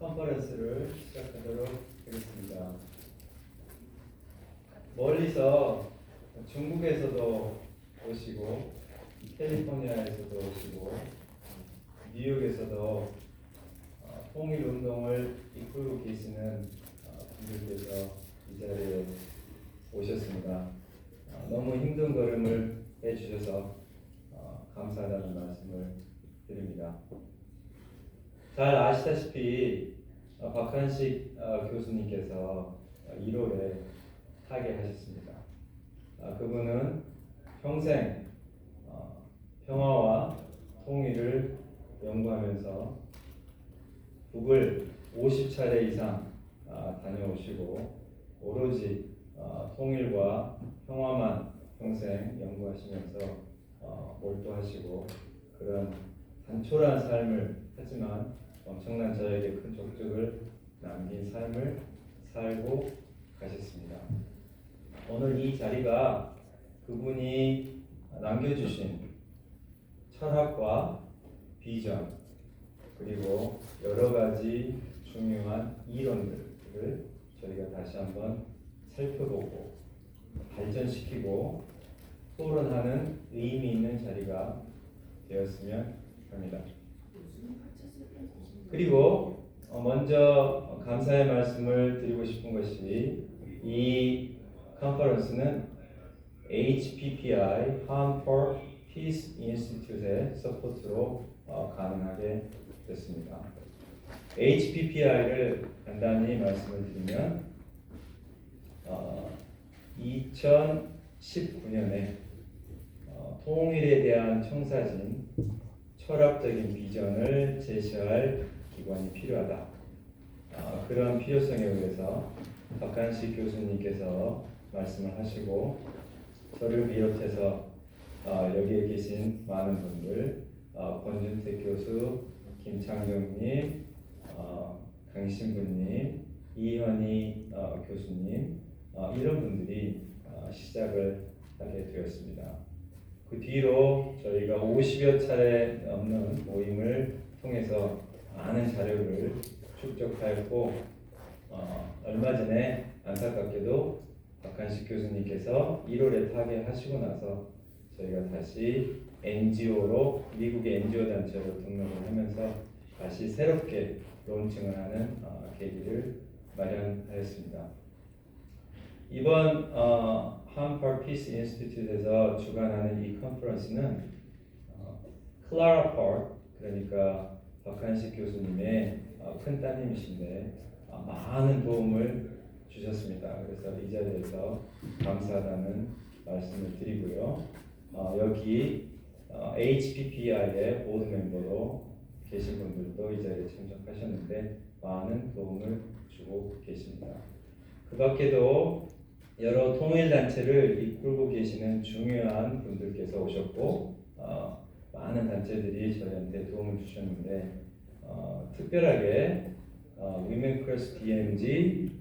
컨퍼런스를 시작하도록 하겠습니다. 멀리서 중국에서도 오시고 캘리포니아에서도 오시고 뉴욕에서도 통일운동을 이끌고 계시는 분들께서 이 자리에 오셨습니다. 너무 힘든 걸음을 해주셔서 감사하다는 말씀을 드립니다. 잘 아시다시피 박한식 교수님께서 1월에 타계하셨습니다. 그분은 평생 평화와 통일을 연구하면서 북을 50차례 이상 다녀오시고 오로지 통일과 평화만 평생 연구하시면서 몰두하시고 그런 단촐한 삶을 하지만 엄청난 저에게 큰 족적을 남긴 삶을 살고 가셨습니다. 오늘 이 자리가 그분이 남겨주신 철학과 비전 그리고 여러 가지 중요한 이론들을 저희가 다시 한번 살펴보고 발전시키고 토론하는 의미 있는 자리가 되었으면 합니다. 그리고 먼저 감사의 말씀을 드리고 싶은 것이 이 컨퍼런스는 HPPI (Ham for Peace Institute의 서포트로 가능하게 됐습니다. HPPI를 간단히 말씀을 드리면 2019년에 통일에 대한 청사진 철학적인 비전을 제시할 기관이 필요하다. 그런 필요성에 의해서 박한식 교수님께서 말씀을 하시고 저를 비롯해서 여기에 계신 많은 분들 권준택 교수, 김창경님, 강신부님, 이현희 교수님 이런 분들이 시작을 하게 되었습니다. 그 뒤로 저희가 50여 차례 넘는 모임을 통해서 많은 자료를 축적하였고 얼마 전에 안타깝게도 박한식 교수님께서 1월에 타계하시고 나서 저희가 다시 NGO로 미국의 NGO 단체로 등록을 하면서 다시 새롭게 론칭을 하는 계기를 마련하였습니다. 이번 Ham for Peace Institute에서 주관하는 이 컨퍼런스는 클라라 파크 그러니까 박한식 교수님의 큰 따님이신데 많은 도움을 주셨습니다. 그래서 이 자리에서 감사하다는 말씀을 드리고요. 여기 HPPI의 보드 멤버로 계신 분들도 이 자리에 참석하셨는데 많은 도움을 주고 계십니다. 그 밖에도 여러 통일단체를 이끌고 계시는 중요한 분들께서 오셨고 많은 단체들이 저희한테 도움을 주셨는데 특별하게 Women Cross DMZ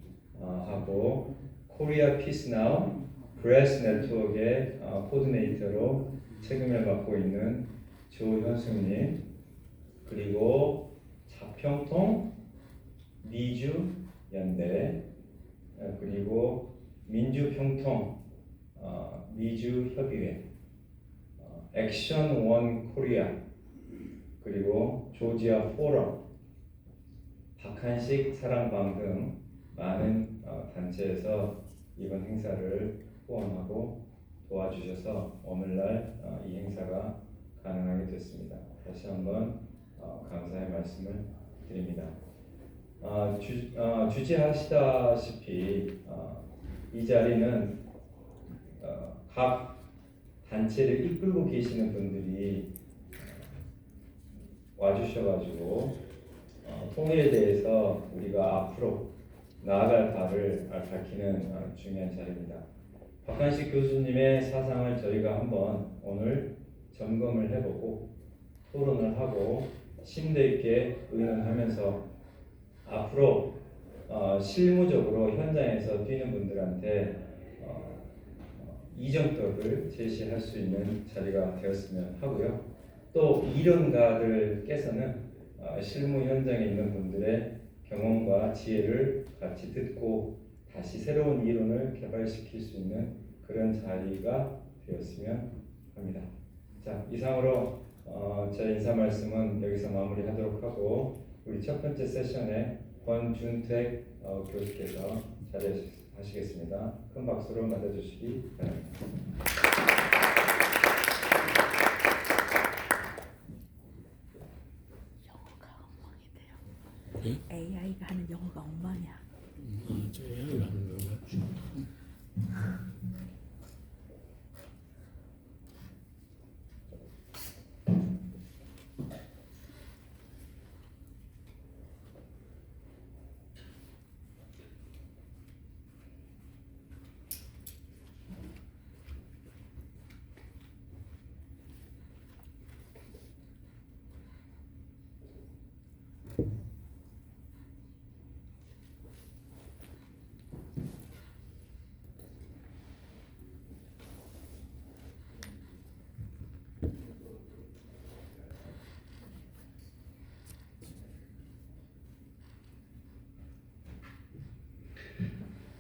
하고 Korea Peace Now 브레스 네트워크의 코디네이터로 책임을 맡고 있는 조현숙님 그리고 자평통 미주 연대 그리고 민주평통 미주협의회 액션 원 코리아 그리고 조지아 포럼 박한식 사랑방 등 많은 단체에서 이번 행사를 후원하고 도와주셔서 오늘날 이 행사가 가능하게 됐습니다. 다시 한번 감사의 말씀을 드립니다. 주재하시다시피 이 자리는 각 단체를 이끌고 계시는 분들이 와주셔가지고 통일에 대해서 우리가 앞으로 나아갈 바를 밝히는 중요한 자리입니다. 박한식 교수님의 사상을 저희가 한번 오늘 점검을 해보고 토론을 하고 심도 있게 의논하면서 앞으로 실무적으로 현장에서 뛰는 분들한테 이정법을 제시할 수 있는 자리가 되었으면 하고요. 또 이론가들께서는 실무 현장에 있는 분들의 경험과 지혜를 같이 듣고 다시 새로운 이론을 개발시킬 수 있는 그런 자리가 되었으면 합니다. 자, 이상으로 제 인사 말씀은 여기서 마무리하도록 하고 우리 첫 번째 세션에 권준택 교수께서 자리하시겠습니다. 큰 박수로 맞아주시기 바랍니다. 영어가 엉망이래요. AI가 하는 영어가 엉망이야. 저 AI가 하는 건가?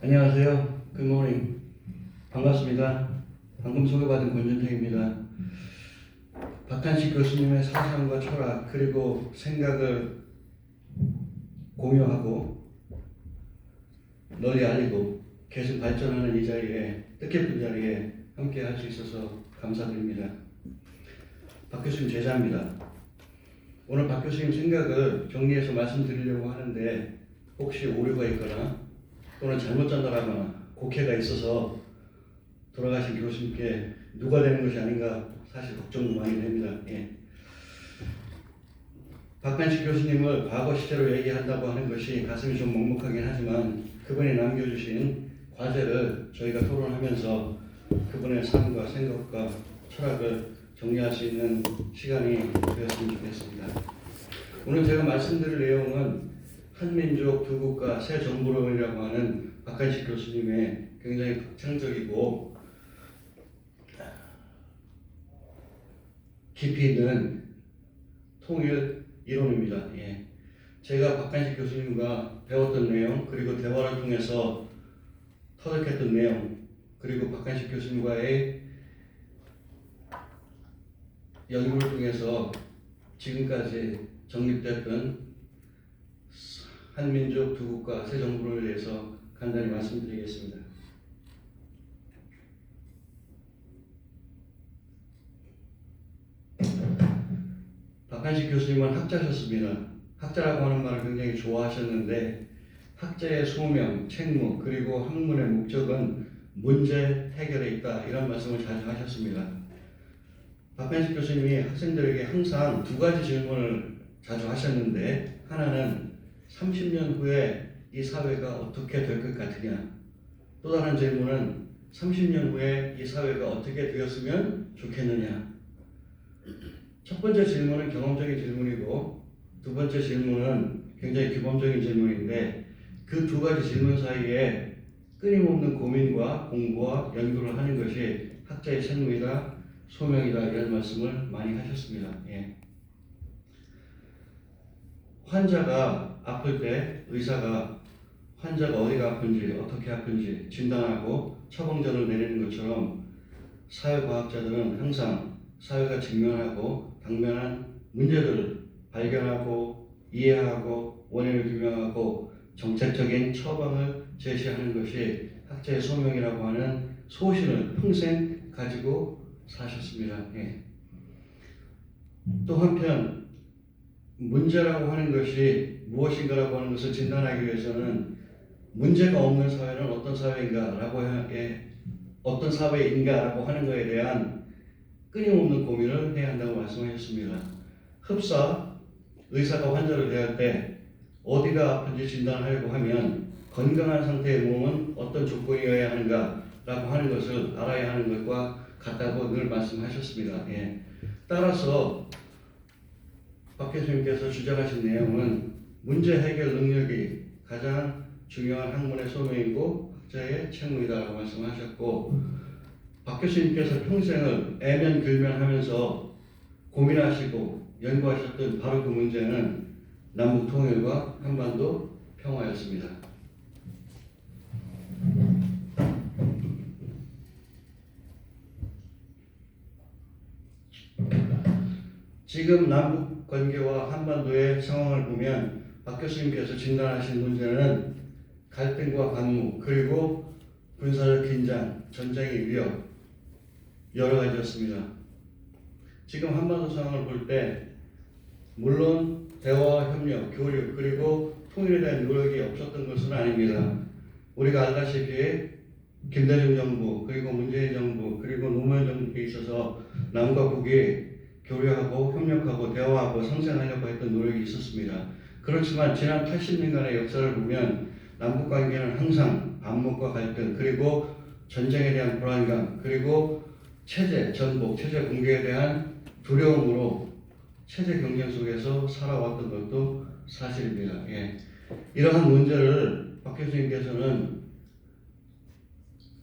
안녕하세요. 굿모닝. 반갑습니다. 방금 소개받은 권준택입니다. 박한식 교수님의 사상과 철학 그리고 생각을 공유하고 널리 알리고 계속 발전하는 이 자리에, 뜻깊은 자리에 함께 할 수 있어서 감사드립니다. 박 교수님 제자입니다. 오늘 박 교수님 생각을 정리해서 말씀드리려고 하는데 혹시 오류가 있거나 또는 잘못 전달하거나 곡해가 있어서 돌아가신 교수님께 누가 되는 것이 아닌가 사실 걱정도 많이 됩니다. 박한식 교수님을 과거 시제로 얘기한다고 하는 것이 가슴이 좀 먹먹하긴 하지만 그분이 남겨주신 과제를 저희가 토론하면서 그분의 삶과 생각과 철학을 정리할 수 있는 시간이 되었으면 좋겠습니다. 오늘 제가 말씀드릴 내용은 한민족 두 국가 새 정부론이라고 하는 박한식 교수님의 굉장히 극찬적이고 깊이 있는 통일 이론입니다. 제가 박한식 교수님과 배웠던 내용 그리고 대화를 통해서 터득했던 내용 그리고 박한식 교수님과의 연구를 통해서 지금까지 정립됐던 한민족 두 국가 새 정부론에 대해서 간단히 말씀드리겠습니다. 박한식 교수님은 학자셨습니다. 학자라고 하는 말을 굉장히 좋아하셨는데 학자의 소명, 책무 그리고 학문의 목적은 문제 해결에 있다 이런 말씀을 자주 하셨습니다. 박한식 교수님이 학생들에게 항상 두 가지 질문을 자주 하셨는데 하나는 30년 후에 이 사회가 어떻게 될 것 같으냐, 또 다른 질문은 30년 후에 이 사회가 어떻게 되었으면 좋겠느냐. 첫 번째 질문은 경험적인 질문이고 두 번째 질문은 굉장히 규범적인 질문인데 그 두 가지 질문 사이에 끊임없는 고민과 공부와 연구를 하는 것이 학자의 책무이다, 소명이다 이런 말씀을 많이 하셨습니다. 환자가 아플 때 의사가 환자가 어디가 아픈지 어떻게 아픈지 진단하고 처방전을 내리는 것처럼 사회과학자들은 항상 사회가 직면하고 당면한 문제들을 발견하고 이해하고 원인을 규명하고 정책적인 처방을 제시하는 것이 학자의 소명이라고 하는 소신을 평생 가지고 사셨습니다. 또 한편 문제라고 하는 것이 무엇인가라고 하는 것을 진단하기 위해서는 문제가 없는 사회는 어떤 사회인가라고 어떤 사회인가라고 하는 것에 대한 끊임없는 고민을 해야 한다고 말씀하셨습니다. 흡사 의사가 환자를 대할 때 어디가 아픈지 진단하려고 하면 건강한 상태의 몸은 어떤 조건이어야 하는가라고 하는 것을 알아야 하는 것과 같다고 늘 말씀하셨습니다. 따라서 박 교수님께서 주장하신 내용은 문제 해결 능력이 가장 중요한 학문의 소명이고 학자의 책무이다라고 말씀하셨고 박 교수님께서 평생을 애면결면하면서 고민하시고 연구하셨던 바로 그 문제는 남북 통일과 한반도 평화였습니다. 지금 남북 관계와 한반도의 상황을 보면 박 교수님께서 진단하신 문제는 갈등과 강무 그리고 군사적 긴장, 전쟁의 위협 여러 가지였습니다. 지금 한반도 상황을 볼 때 물론 대화, 협력, 교류 그리고 통일에 대한 노력이 없었던 것은 아닙니다. 우리가 알다시피 김대중 정부 그리고 문재인 정부 그리고 노무현 정부에 있어서 남과 북이 교류하고 협력하고 대화하고 상생하려고 했던 노력이 있었습니다. 그렇지만 지난 80년간의 역사를 보면 남북 관계는 항상 반목과 갈등 그리고 전쟁에 대한 불안감 그리고 체제 전복, 체제 붕괴에 대한 두려움으로 체제 경쟁 속에서 살아왔던 것도 사실입니다. 예. 이러한 문제를 박 교수님께서는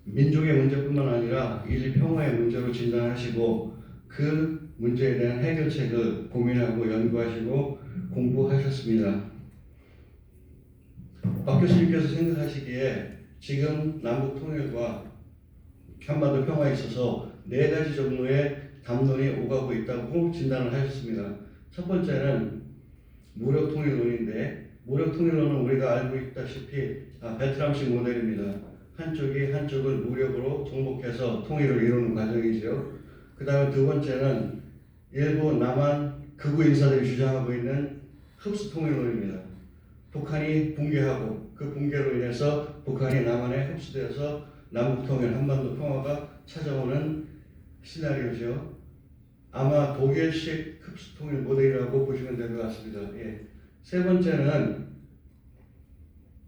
민족의 문제뿐만 아니라 인류 평화의 문제로 진단하시고 그 문제에 대한 해결책을 고민하고 연구하시고 공부하셨습니다. 박 교수님께서 생각하시기에 지금 남북 통일과 한반도 평화에 있어서 4가지 정도의 담론이 오가고 있다고 진단을 하셨습니다. 첫 번째는 무력 통일론인데 무력 통일론은 우리가 알고 있다시피 베트남식 모델입니다. 한쪽을 무력으로 정복해서 통일을 이루는 과정이죠. 그 다음에 두 번째는 일부 남한 극우 인사들이 주장하고 있는 흡수 통일론입니다. 북한이 붕괴하고 그 붕괴로 인해서 북한이 남한에 흡수되어서 남북 통일, 한반도 평화가 찾아오는 시나리오죠. 아마 독일식 흡수 통일 모델이라고 보시면 될 것 같습니다. 예. 세 번째는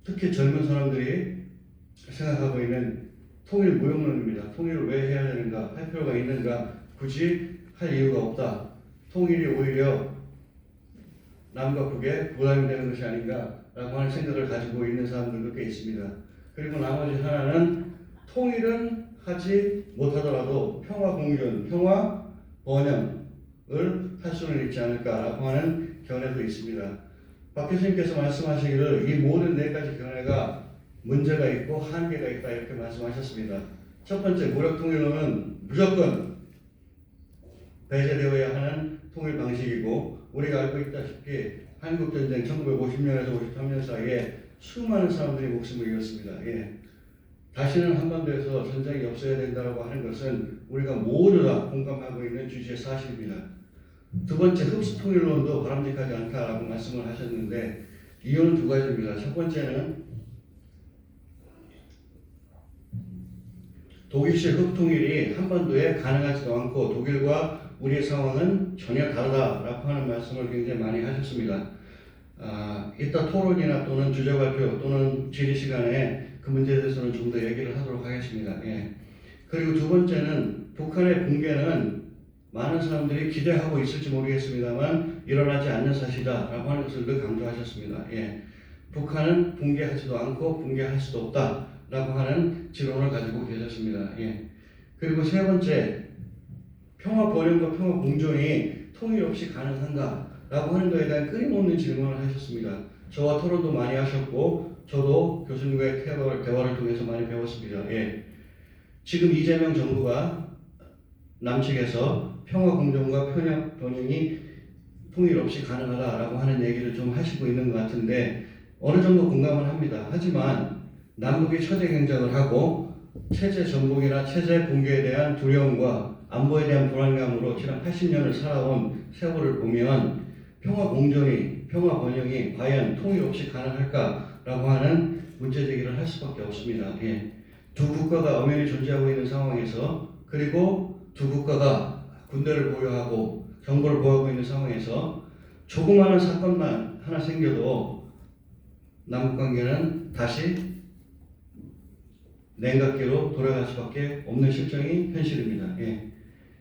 특히 젊은 사람들이 생각하고 있는 통일 무용론입니다. 통일을 왜 해야 되는가? 할 필요가 있는가? 굳이 할 이유가 없다. 통일이 오히려 남과 북에 부담이 되는 것이 아닌가라고 하는 생각을 가지고 있는 사람들도 꽤 있습니다. 그리고 나머지 하나는 통일은 하지 못하더라도 평화 공존, 평화 번영을 할 수는 있지 않을까라고 하는 견해도 있습니다. 박 교수님께서 말씀하시기를 이 모든 4가지 견해가 문제가 있고 한계가 있다 이렇게 말씀하셨습니다. 첫 번째 무력 통일론은 무조건 배제되어야 하는 통일 방식이고 우리가 알고 있다시피 한국전쟁 1950년에서 53년 사이에 수많은 사람들이 목숨을 잃었습니다. 예. 다시는 한반도에서 전쟁이 없어야 된다고 하는 것은 우리가 모두 다 공감하고 있는 주지의 사실입니다. 두 번째 흡수 통일론도 바람직하지 않다라고 말씀을 하셨는데 이유는 2가지입니다. 첫 번째는 독일식 흡통일이 한반도에 가능하지도 않고 독일과 우리의 상황은 전혀 다르다라고 하는 말씀을 굉장히 많이 하셨습니다. 이따 토론이나 또는 주제발표 또는 질의 시간에 그 문제에 대해서는 좀 더 얘기를 하도록 하겠습니다. 예. 그리고 두 번째는 북한의 붕괴는 많은 사람들이 기대하고 있을지 모르겠습니다만 일어나지 않는 사실이다라고 하는 것을 늘 강조하셨습니다. 예. 북한은 붕괴하지도 않고 붕괴할 수도 없다라고 하는 지론을 가지고 계셨습니다. 예. 그리고 세 번째, 평화 번영과 평화 공존이 통일 없이 가능한가라고 하는 것에 대한 끊임없는 질문을 하셨습니다. 저와 토론도 많이 하셨고 저도 교수님과의 대화를 통해서 많이 배웠습니다. 예. 지금 이재명 정부가 남측에서 평화 공존과 평화 번영이 통일 없이 가능하다라고 하는 얘기를 좀 하시고 있는 것 같은데 어느 정도 공감을 합니다. 하지만 남북이 처제 경쟁을 하고 체제 전복이나 체제 붕괴에 대한 두려움과 안보에 대한 불안감으로 지난 80년을 살아온 세월을 보면 평화 공존이, 평화 번영이 과연 통일 없이 가능할까라고 하는 문제 제기를 할 수밖에 없습니다. 예. 두 국가가 엄연히 존재하고 있는 상황에서 그리고 두 국가가 군대를 보유하고 정보를 보유하고 있는 상황에서 조그마한 사건만 하나 생겨도 남북관계는 다시 냉각기로 돌아갈 수밖에 없는 실정이 현실입니다. 예.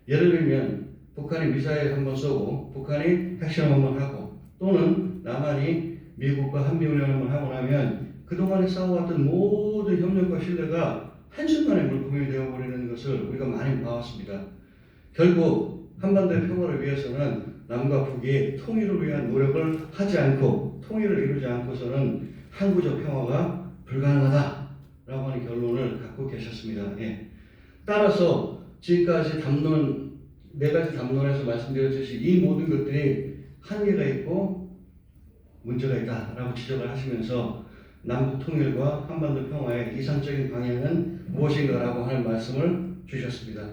예를 들면 북한이 미사일 한번 쏘고 북한이 핵실험 한번 하고 또는 남한이 미국과 한미훈련 한번 하고 나면 그동안에 쌓아왔던 모든 협력과 신뢰가 한순간에 물품이 되어버리는 것을 우리가 많이 봐왔습니다. 결국 한반도의 평화를 위해서는 남과 북이 통일을 위한 노력을 하지 않고 통일을 이루지 않고서는 항구적 평화가 불가능하다라고 하는 결론을 갖고 계셨습니다. 예. 따라서 지금까지 담론, 4가지 담론에서 말씀드렸듯이 이 모든 것들이 한계가 있고 문제가 있다라고 지적을 하시면서 남북 통일과 한반도 평화의 이상적인 방향은 무엇인가라고 하는 말씀을 주셨습니다.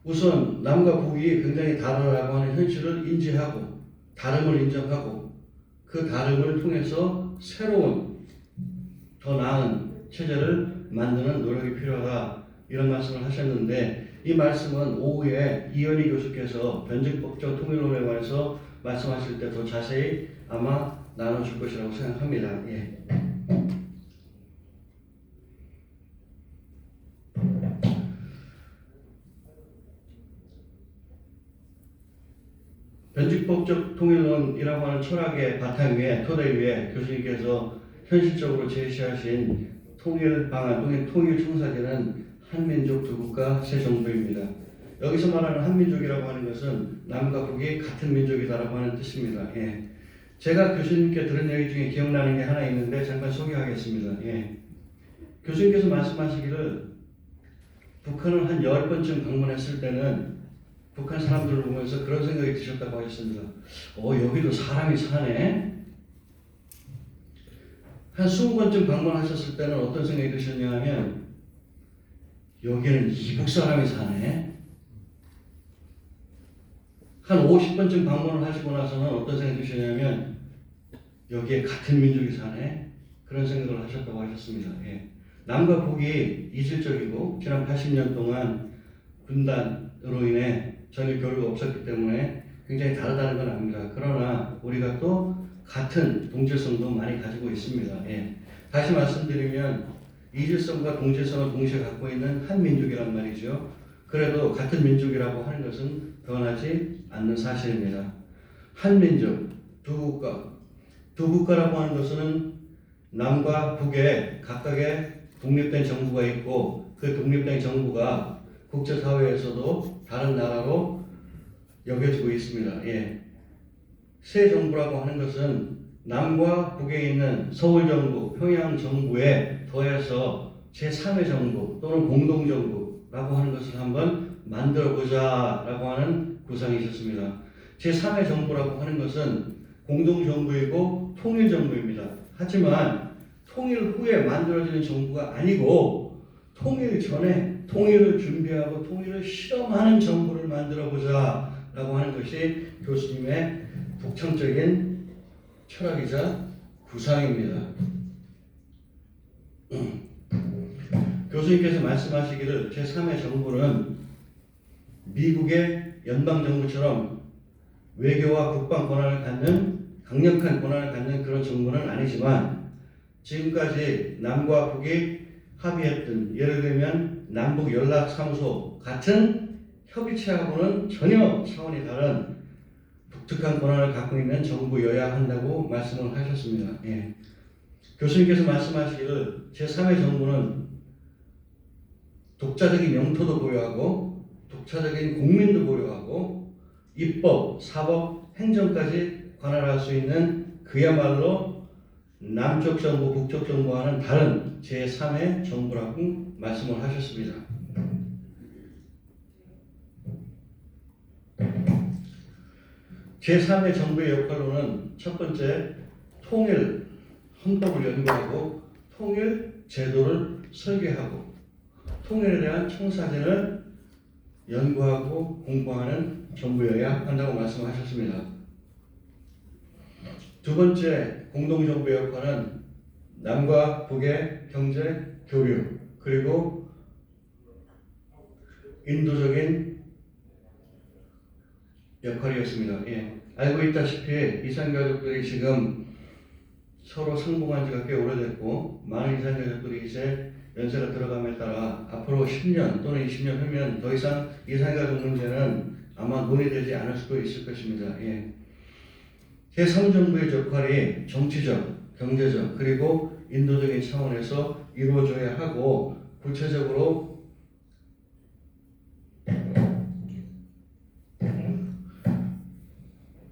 우선 남과 북이 굉장히 다르다고 하는 현실을 인지하고 다름을 인정하고 그 다름을 통해서 새로운 더 나은 체제를 만드는 노력이 필요하다 이런 말씀을 하셨는데 이 말씀은 오후에 이현희 교수께서 변증법적 통일론에 관해서 말씀하실 때 더 자세히 아마 나눠줄 것이라고 생각합니다. 예. 변증법적 통일론이라고 하는 철학의 바탕 위에 토대 위에 교수님께서 현실적으로 제시하신 통일 방안, 통일 청사제는 한민족 두 국가 세 정부입니다. 여기서 말하는 한민족이라고 하는 것은 남과 북이 같은 민족이다라고 하는 뜻입니다. 예. 제가 교수님께 들은 얘기 중에 기억나는 게 하나 있는데 잠깐 소개하겠습니다. 예. 교수님께서 말씀하시기를 북한을 한 10번쯤 방문했을 때는 북한 사람들을 보면서 그런 생각이 드셨다고 하셨습니다. 여기도 사람이 사네? 한 20번쯤 방문하셨을 때는 어떤 생각이 드셨냐 하면 여기는 이북 사람이 사네? 한 50번쯤 방문을 하시고 나서는 어떤 생각이 드셨냐면 여기에 같은 민족이 사네? 그런 생각을 하셨다고 하셨습니다. 예. 남과 북이 이질적이고 지난 80년 동안 분단으로 인해 전혀 교류가 없었기 때문에 굉장히 다르다는 건 압니다. 그러나 우리가 또 같은 동질성도 많이 가지고 있습니다. 예. 다시 말씀드리면 이질성과 동질성을 동시에 갖고 있는 한 민족이란 말이죠. 그래도 같은 민족이라고 하는 것은 변하지 않는 사실입니다. 한 민족, 두 국가. 두 국가라고 하는 것은 남과 북에 각각의 독립된 정부가 있고 그 독립된 정부가 국제사회에서도 다른 나라로 여겨지고 있습니다. 예. 새 정부라고 하는 것은 남과 북에 있는 서울정부, 평양정부에 더해서 제3의 정부 또는 공동정부라고 하는 것을 한번 만들어보자라고 하는 구상이셨습니다. 제3의 정부라고 하는 것은 공동정부이고 통일정부입니다. 하지만 통일 후에 만들어지는 정부가 아니고 통일 전에 통일을 준비하고 통일을 실험하는 정부를 만들어보자라고 하는 것이 교수님의 북청적인 철학이자 구상입니다. 교수님께서 말씀하시기를 제3의 정부는 미국의 연방정부처럼 외교와 국방 권한을 갖는 강력한 권한을 갖는 그런 정부는 아니지만 지금까지 남과 북이 합의했던 예를 들면 남북연락사무소 같은 협의체하고는 전혀 차원이 다른 독특한 권한을 갖고 있는 정부여야 한다고 말씀을 하셨습니다. 예. 교수님께서 말씀하시기를 제3의 정부는 독자적인 영토도 보유하고 독자적인 국민도 보유하고 입법, 사법, 행정까지 관할할 수 있는 그야말로 남쪽 정부, 북쪽 정부와는 다른 제3의 정부라고 말씀을 하셨습니다. 제3의 정부의 역할로는 첫 번째, 통일 헌법을 연구하고 통일 제도를 설계하고 통일에 대한 청사진을 연구하고 공부하는 정부여야 한다고 말씀하셨습니다. 두 번째, 공동정부의 역할은 남과 북의 경제 교류 그리고 인도적인 역할이었습니다. 예. 알고 있다시피 이산가족들이 지금 서로 상봉한 지가 꽤 오래됐고 많은 이산가족들이 이제 연세가 들어감에 따라 앞으로 10년 또는 20년 후면 더 이상 이산가족 문제는 아마 논의되지 않을 수도 있을 것입니다. 예. 제3정부의 역할이 정치적, 경제적 그리고 인도적인 차원에서 이루어져야 하고 구체적으로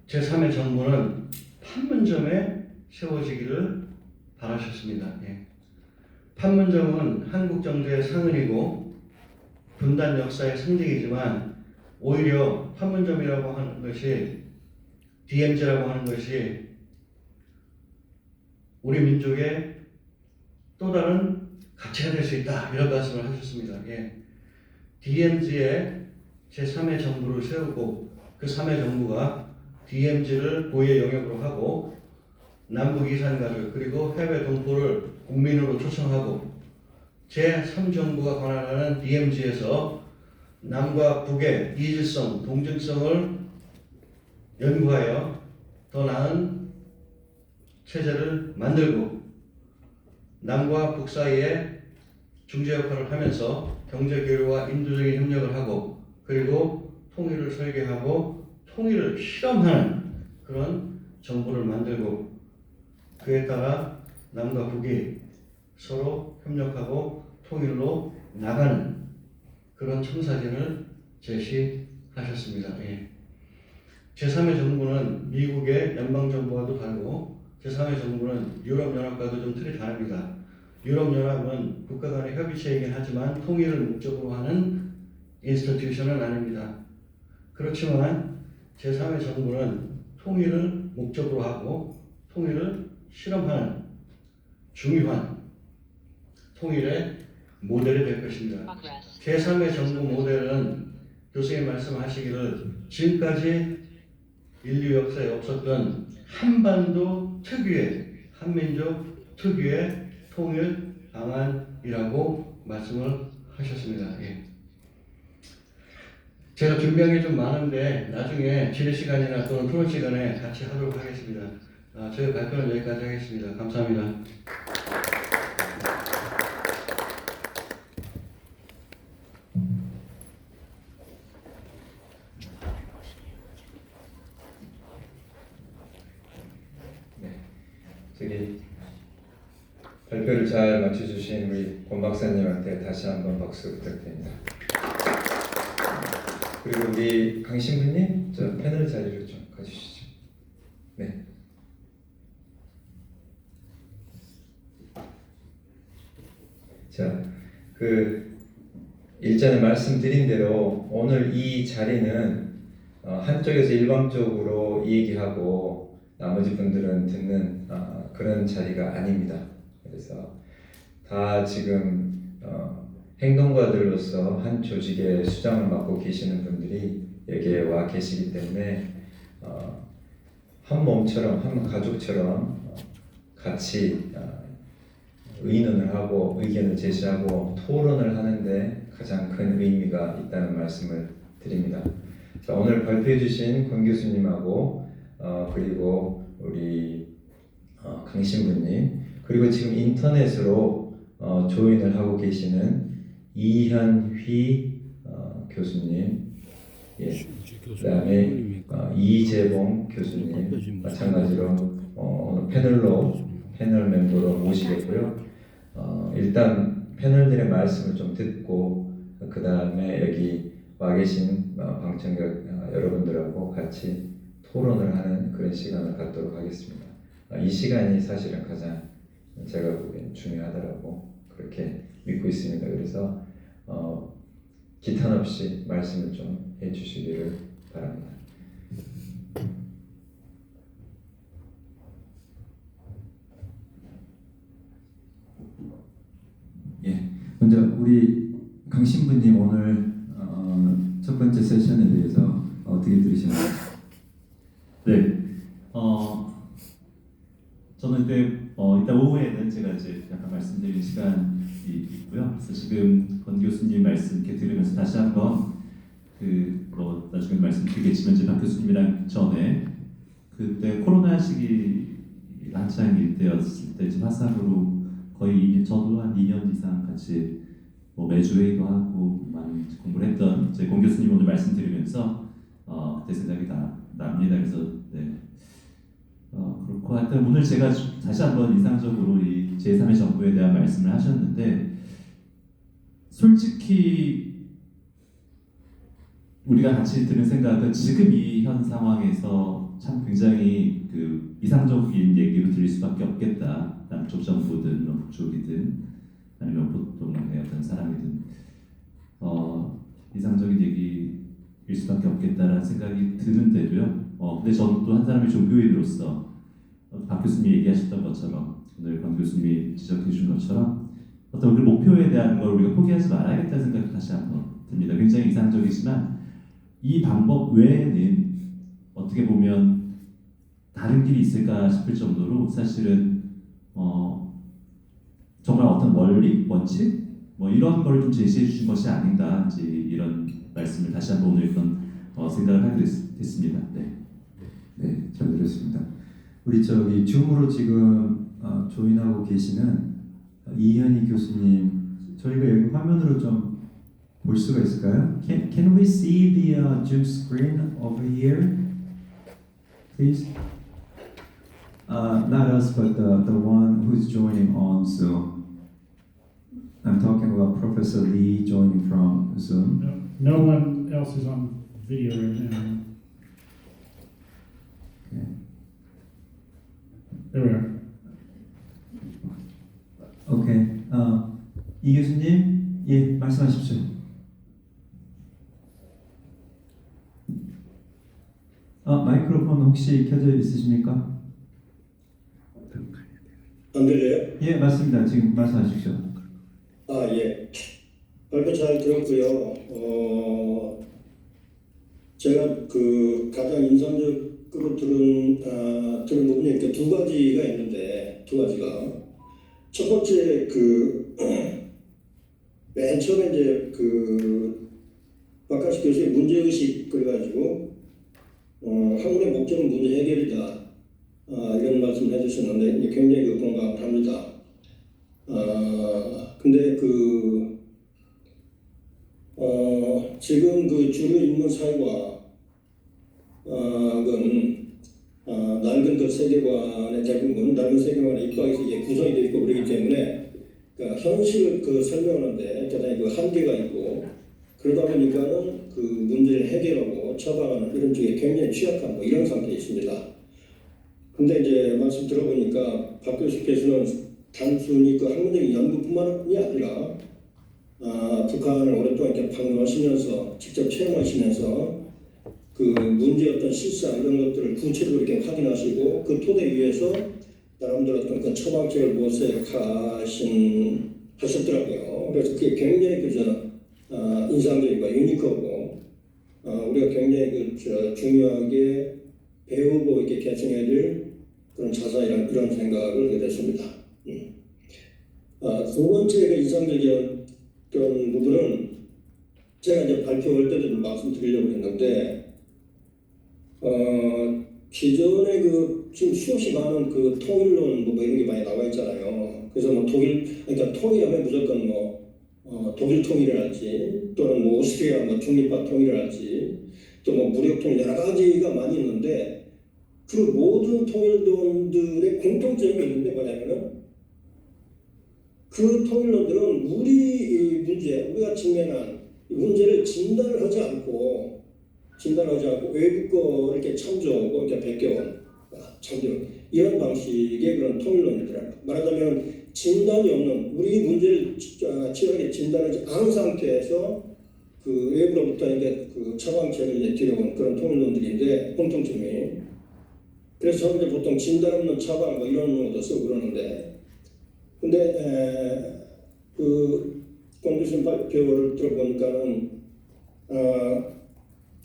제3의 정부는 판문점에 세워지기를 바라셨습니다. 예. 판문점은 한국 정부의 상흔이고 분단 역사의 상징이지만 오히려 판문점이라고 하는 것이 DMZ라고 하는 것이 우리 민족의 또 다른 가치가 될 수 있다 이런 말씀을 하셨습니다. 예. DMZ에 제3의 정부를 세우고 그 3의 정부가 DMZ를 고유의 영역으로 하고 남북 이산가를 그리고 해외 동포를 국민으로 초청하고 제3정부가 관할하는 DMZ에서 남과 북의 이질성, 동질성을 연구하여 더 나은 체제를 만들고 남과 북 사이에 중재 역할을 하면서 경제 교류와 인도적인 협력을 하고 그리고 통일을 설계하고 통일을 실험하는 그런 정부를 만들고 그에 따라 남과 북이 서로 협력하고 통일로 나가는 그런 청사진을 제시하셨습니다. 예. 제3의 정부는 미국의 연방정부와도 다르고 제3의 정부는 유럽연합과도 좀 틀이 다릅니다. 유럽연합은 국가 간의 협의체이긴 하지만 통일을 목적으로 하는 인스티튜션은 아닙니다. 그렇지만 제3의 정부는 통일을 목적으로 하고 통일을 실험하는 중요한 통일의 모델이 될 것입니다. 제3의 정부 모델은 교수님 말씀하시기를 지금까지 인류 역사에 없었던 한반도 특유의 한민족 특유의 통일 방안이라고 말씀을 하셨습니다. 예. 제가 준비한 게 좀 많은데 나중에 질의 시간이나 또는 토론 시간에 같이 하도록 하겠습니다. 저희 발표는 여기까지 하겠습니다. 감사합니다. 저기 발표를 잘 마쳐주신 우리 권 박사님한테 다시 한번 박수 부탁드립니다. 그리고 우리 강 신부님, 저 패널 자리로 좀 가주시죠. 네. 자, 일전에 말씀드린 대로 오늘 이 자리는 한쪽에서 일방적으로 얘기하고 나머지 분들은 듣는 그런 자리가 아닙니다. 그래서 다 지금 행동가들로서 한 조직의 수장을 맡고 계시는 분들이 여기에 와 계시기 때문에 한 몸처럼 한 가족처럼 같이 의논을 하고 의견을 제시하고 토론을 하는데 가장 큰 의미가 있다는 말씀을 드립니다. 자, 오늘 발표해 주신 권 교수님하고 그리고 우리 강 신부님 그리고 지금 인터넷으로 조인을 하고 계시는 이현휘 교수님, 예, 그다음에 이재봉 교수님 마찬가지로 오늘 패널 멤버로 모시겠고요. 일단 패널들의 말씀을 좀 듣고 그 다음에 여기 와 계신 방청객 여러분들하고 같이 토론을 하는 그런 시간을 갖도록 하겠습니다. 이 시간이 사실은 가장 제가 보기엔 중요하다고 그렇게 믿고 있습니다. 그래서 기탄 없이 말씀을 좀 해주시기를 바랍니다. 예, 먼저 우리 강 신부님 오늘 첫 번째 세션에 대해서 어떻게 들으셨나요? 네, 저는 이따 오후에는 제가 이제 약간 말씀드릴 시간이 있고요. 그래서 지금 권 교수님 말씀 이렇게 들으면서 다시 한번 나중에 말씀드리겠지만 이제 박 교수님이랑 전에 그때 코로나 시기 한창일 때였을 때 지금 화상으로 거의 저도 한 2년 이상 같이 매주 회의도 하고 많이 공부를 했던 제 권 교수님 오늘 말씀드리면서 그때 생각이 납니다. 그래서 네. 그렇고 하여튼 오늘 제가 다시 한번 인상적으로 이 제3의 정부에 대한 말씀을 하셨는데 솔직히 우리가 같이 드는 생각은 지금 이 현 상황에서 참 굉장히 그 이상적인 얘기로 들릴 수밖에 없겠다. 남쪽 정부든 뭐 북쪽이든 아니면 보통의 어떤 사람이든 이상적인 얘기일 수밖에 없겠다라는 생각이 드는데도요. 근데 저는 또 한 사람의 종교인으로서 박 교수님이 얘기하셨던 것처럼 오늘 권 교수님이 지적해 주신 것처럼 어떤 그 목표에 대한 걸 우리가 포기하지 말아야겠다는 생각이 다시 한번 듭니다. 굉장히 이상적이지만 이 방법 외에는 어떻게 보면 다른 길이 있을까 싶을 정도로 사실은 정말 어떤 원리, 원칙 뭐 이런 걸 좀 제시해 주신 것이 아닌가 이제 이런 말씀을 다시 한번 오늘 그런 생각을 하게 됐습니다. 네. 네, 잘 들었습니다. 우리 저기 줌으로 지금 조인하고 계시는 이현희 교수님, 저희가 여기 화면으로 좀 볼 수가 있을까요? Can we see the Zoom screen over here, please? Not us, but the one who's joining on Zoom. I'm talking about Professor Lee joining from Zoom. No one else is on video right now. Okay. There we are. 오케이. 이 교수님, 예, 말씀하십시오. 마이크로폰 혹시 켜져 있으십니까? 안 들려요? 예, 맞습니다. 지금 말씀하십시오. 아, 예. 발표 잘 들었고요. 제가 그 가장 인상적으로 들은 부분이 이렇게 두 가지가 있는데, 두 가지가. 첫 번째, 맨 처음에 이제 박학식 교수의 문제의식 그래가지고, 학문의 목적은 문제 해결이다. 이런 말씀을 해주셨는데 굉장히 공감을 합니다. 근데 지금 주류 인문 사회과학은 낡은 세계관의 대부분 낡은 세계관의 입각에서 이게 구성이 되어 있고 그러기 때문에 현실을 설명하는데 대단히 한계가 있고 그러다 보니까는 문제를 해결하고 처방하는 이런 쪽에 굉장히 취약한 이런 상태에 있습니다. 근데 이제 말씀 들어보니까 박 교수께서는 단순히 학문적인 연구뿐만이 아니라 북한을 오랫동안 이렇게 방문하시면서 직접 체험하시면서 문제 어떤 실상 이런 것들을 구체적으로 이렇게 확인하시고 그 토대 위에서 나름대로 어떤 처방책을 모색하셨더라고요. 그래서 그게 굉장히 인상적이고 유니크하고 우리가 굉장히 중요하게 배우고 이렇게 개성해야 될 그런 자산이란 이런 생각을 하게 됐습니다. 두 번째 인상적이었던 부분은 제가 이제 발표할 때도 좀 말씀드리려고 했는데 기존에 지금 수없이 많은 통일론 뭐 이런 게 많이 나와 있잖아요. 그래서 그러니까 통일하면 무조건 독일 통일을 할지 또는 오스트리아 중립화 통일을 할지 또 무력 통일 여러 가지가 많이 있는데 그 모든 통일론들의 공통점이 있는데 뭐냐면은 그 통일론들은 우리가 직면한 문제를 진단을 하지 않고 외부 거 이렇게 참조하고 이렇게 베껴온 이런 방식의 그런 통일론이더라고요. 말하자면 진단이 없는 우리 문제를 치열하게 진단하지 않은 상태에서 외부로부터 이제 처방책을 이제 들여온 그런 통일론들인데 공통점이 그래서 저는 이제 보통 진단 없는 처방 이런 것도 쓰고 그러는데 근데 권 교수님 발표를 들어보니까는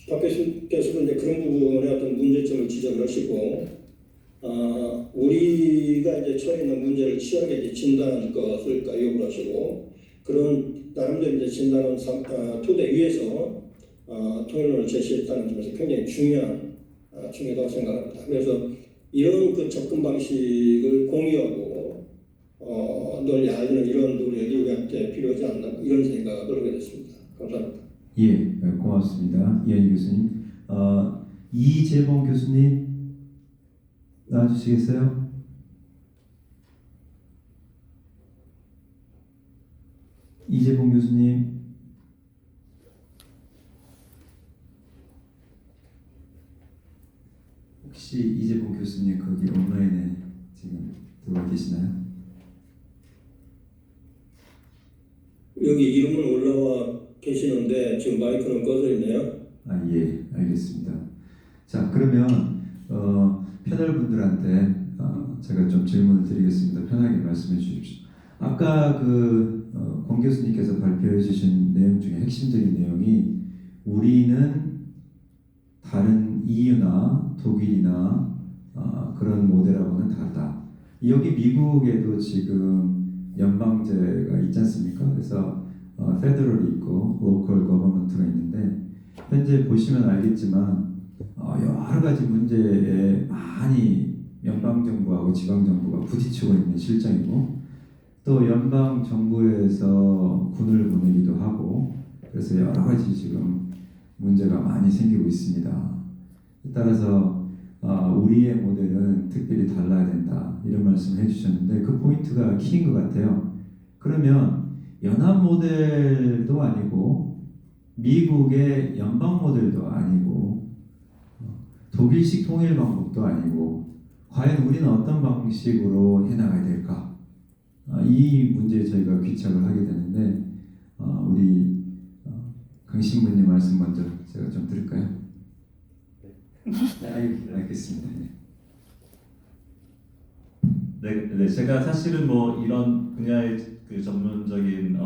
박 교수께서도 이제 그런 부분에 어떤 문제점을 지적을 하시고 우리가 이제 처해 있는 문제를 치열하게 이제 진단할 것을 요구를 하시고 그런 나름대로 이제 진단한 토대 위에서 통일론을 제시했다는 점에서 굉장히 중요하다고 생각합니다. 그래서 이런 접근 방식을 공유하고 널리 알리는 이런 노력이 우리한테 필요하지 않나 이런 생각을 하게 됐습니다. 감사합니다. 예, 고맙습니다. 이현희 교수님. 이재봉 교수님 나와주시겠어요? 이재봉 교수님. 혹시 이재봉 교수님 거기 온라인에 지금 들어와 계시나요? 여기 이름은 올라와 계시는데 지금 마이크는 꺼져 있네요. 아, 예, 알겠습니다. 자, 그러면 패널 분들한테 제가 좀 질문을 드리겠습니다. 편하게 말씀해 주십시오. 아까 권 교수님께서 발표해 주신 내용 중에 핵심적인 내용이 우리는 다른 EU나 독일이나 그런 모델하고는 다르다. 여기 미국에도 지금 연방제가 있지 않습니까? 그래서 페더럴이 있고 로컬 거버먼트가 있는데 현재 보시면 알겠지만 여러 가지 문제에 많이 연방 정부하고 지방 정부가 부딪히고 있는 실정이고 또 연방 정부에서 군을 보내기도 하고 그래서 여러 가지 지금 문제가 많이 생기고 있습니다. 따라서 우리의 모델은 특별히 달라야 된다 이런 말씀을 해주셨는데 그 포인트가 키인 것 같아요. 그러면 연합 모델도 아니고 미국의 연방 모델도 아니고 독일식 통일 방법도 아니고 과연 우리는 어떤 방식으로 해나가야 될까? 이 문제에 저희가 귀착을 하게 되는데 우리 강 신부님 말씀 먼저 제가 좀 들을까요? 네, 알겠습니다. 네, 제가 사실은 뭐 이런 분야의 그 전문적인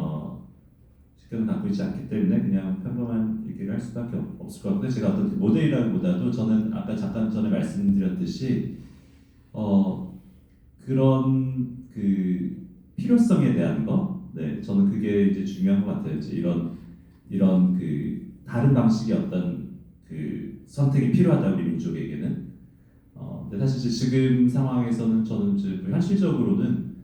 식견을 갖고 있지 않기 때문에 그냥 평범한 얘기를 할 수밖에 없을 것 같고요. 제가 어떤 모델이라기보다도 저는 아까 잠깐 전에 말씀드렸듯이 그런 그 필요성에 대한 거, 네, 저는 그게 이제 중요한 것 같아요. 이제 이런 그 다른 방식의 어떤 그 선택이 필요하다 우리 민족에게는. 근데 사실 지금 상황에서는 저는 이제 현실적으로는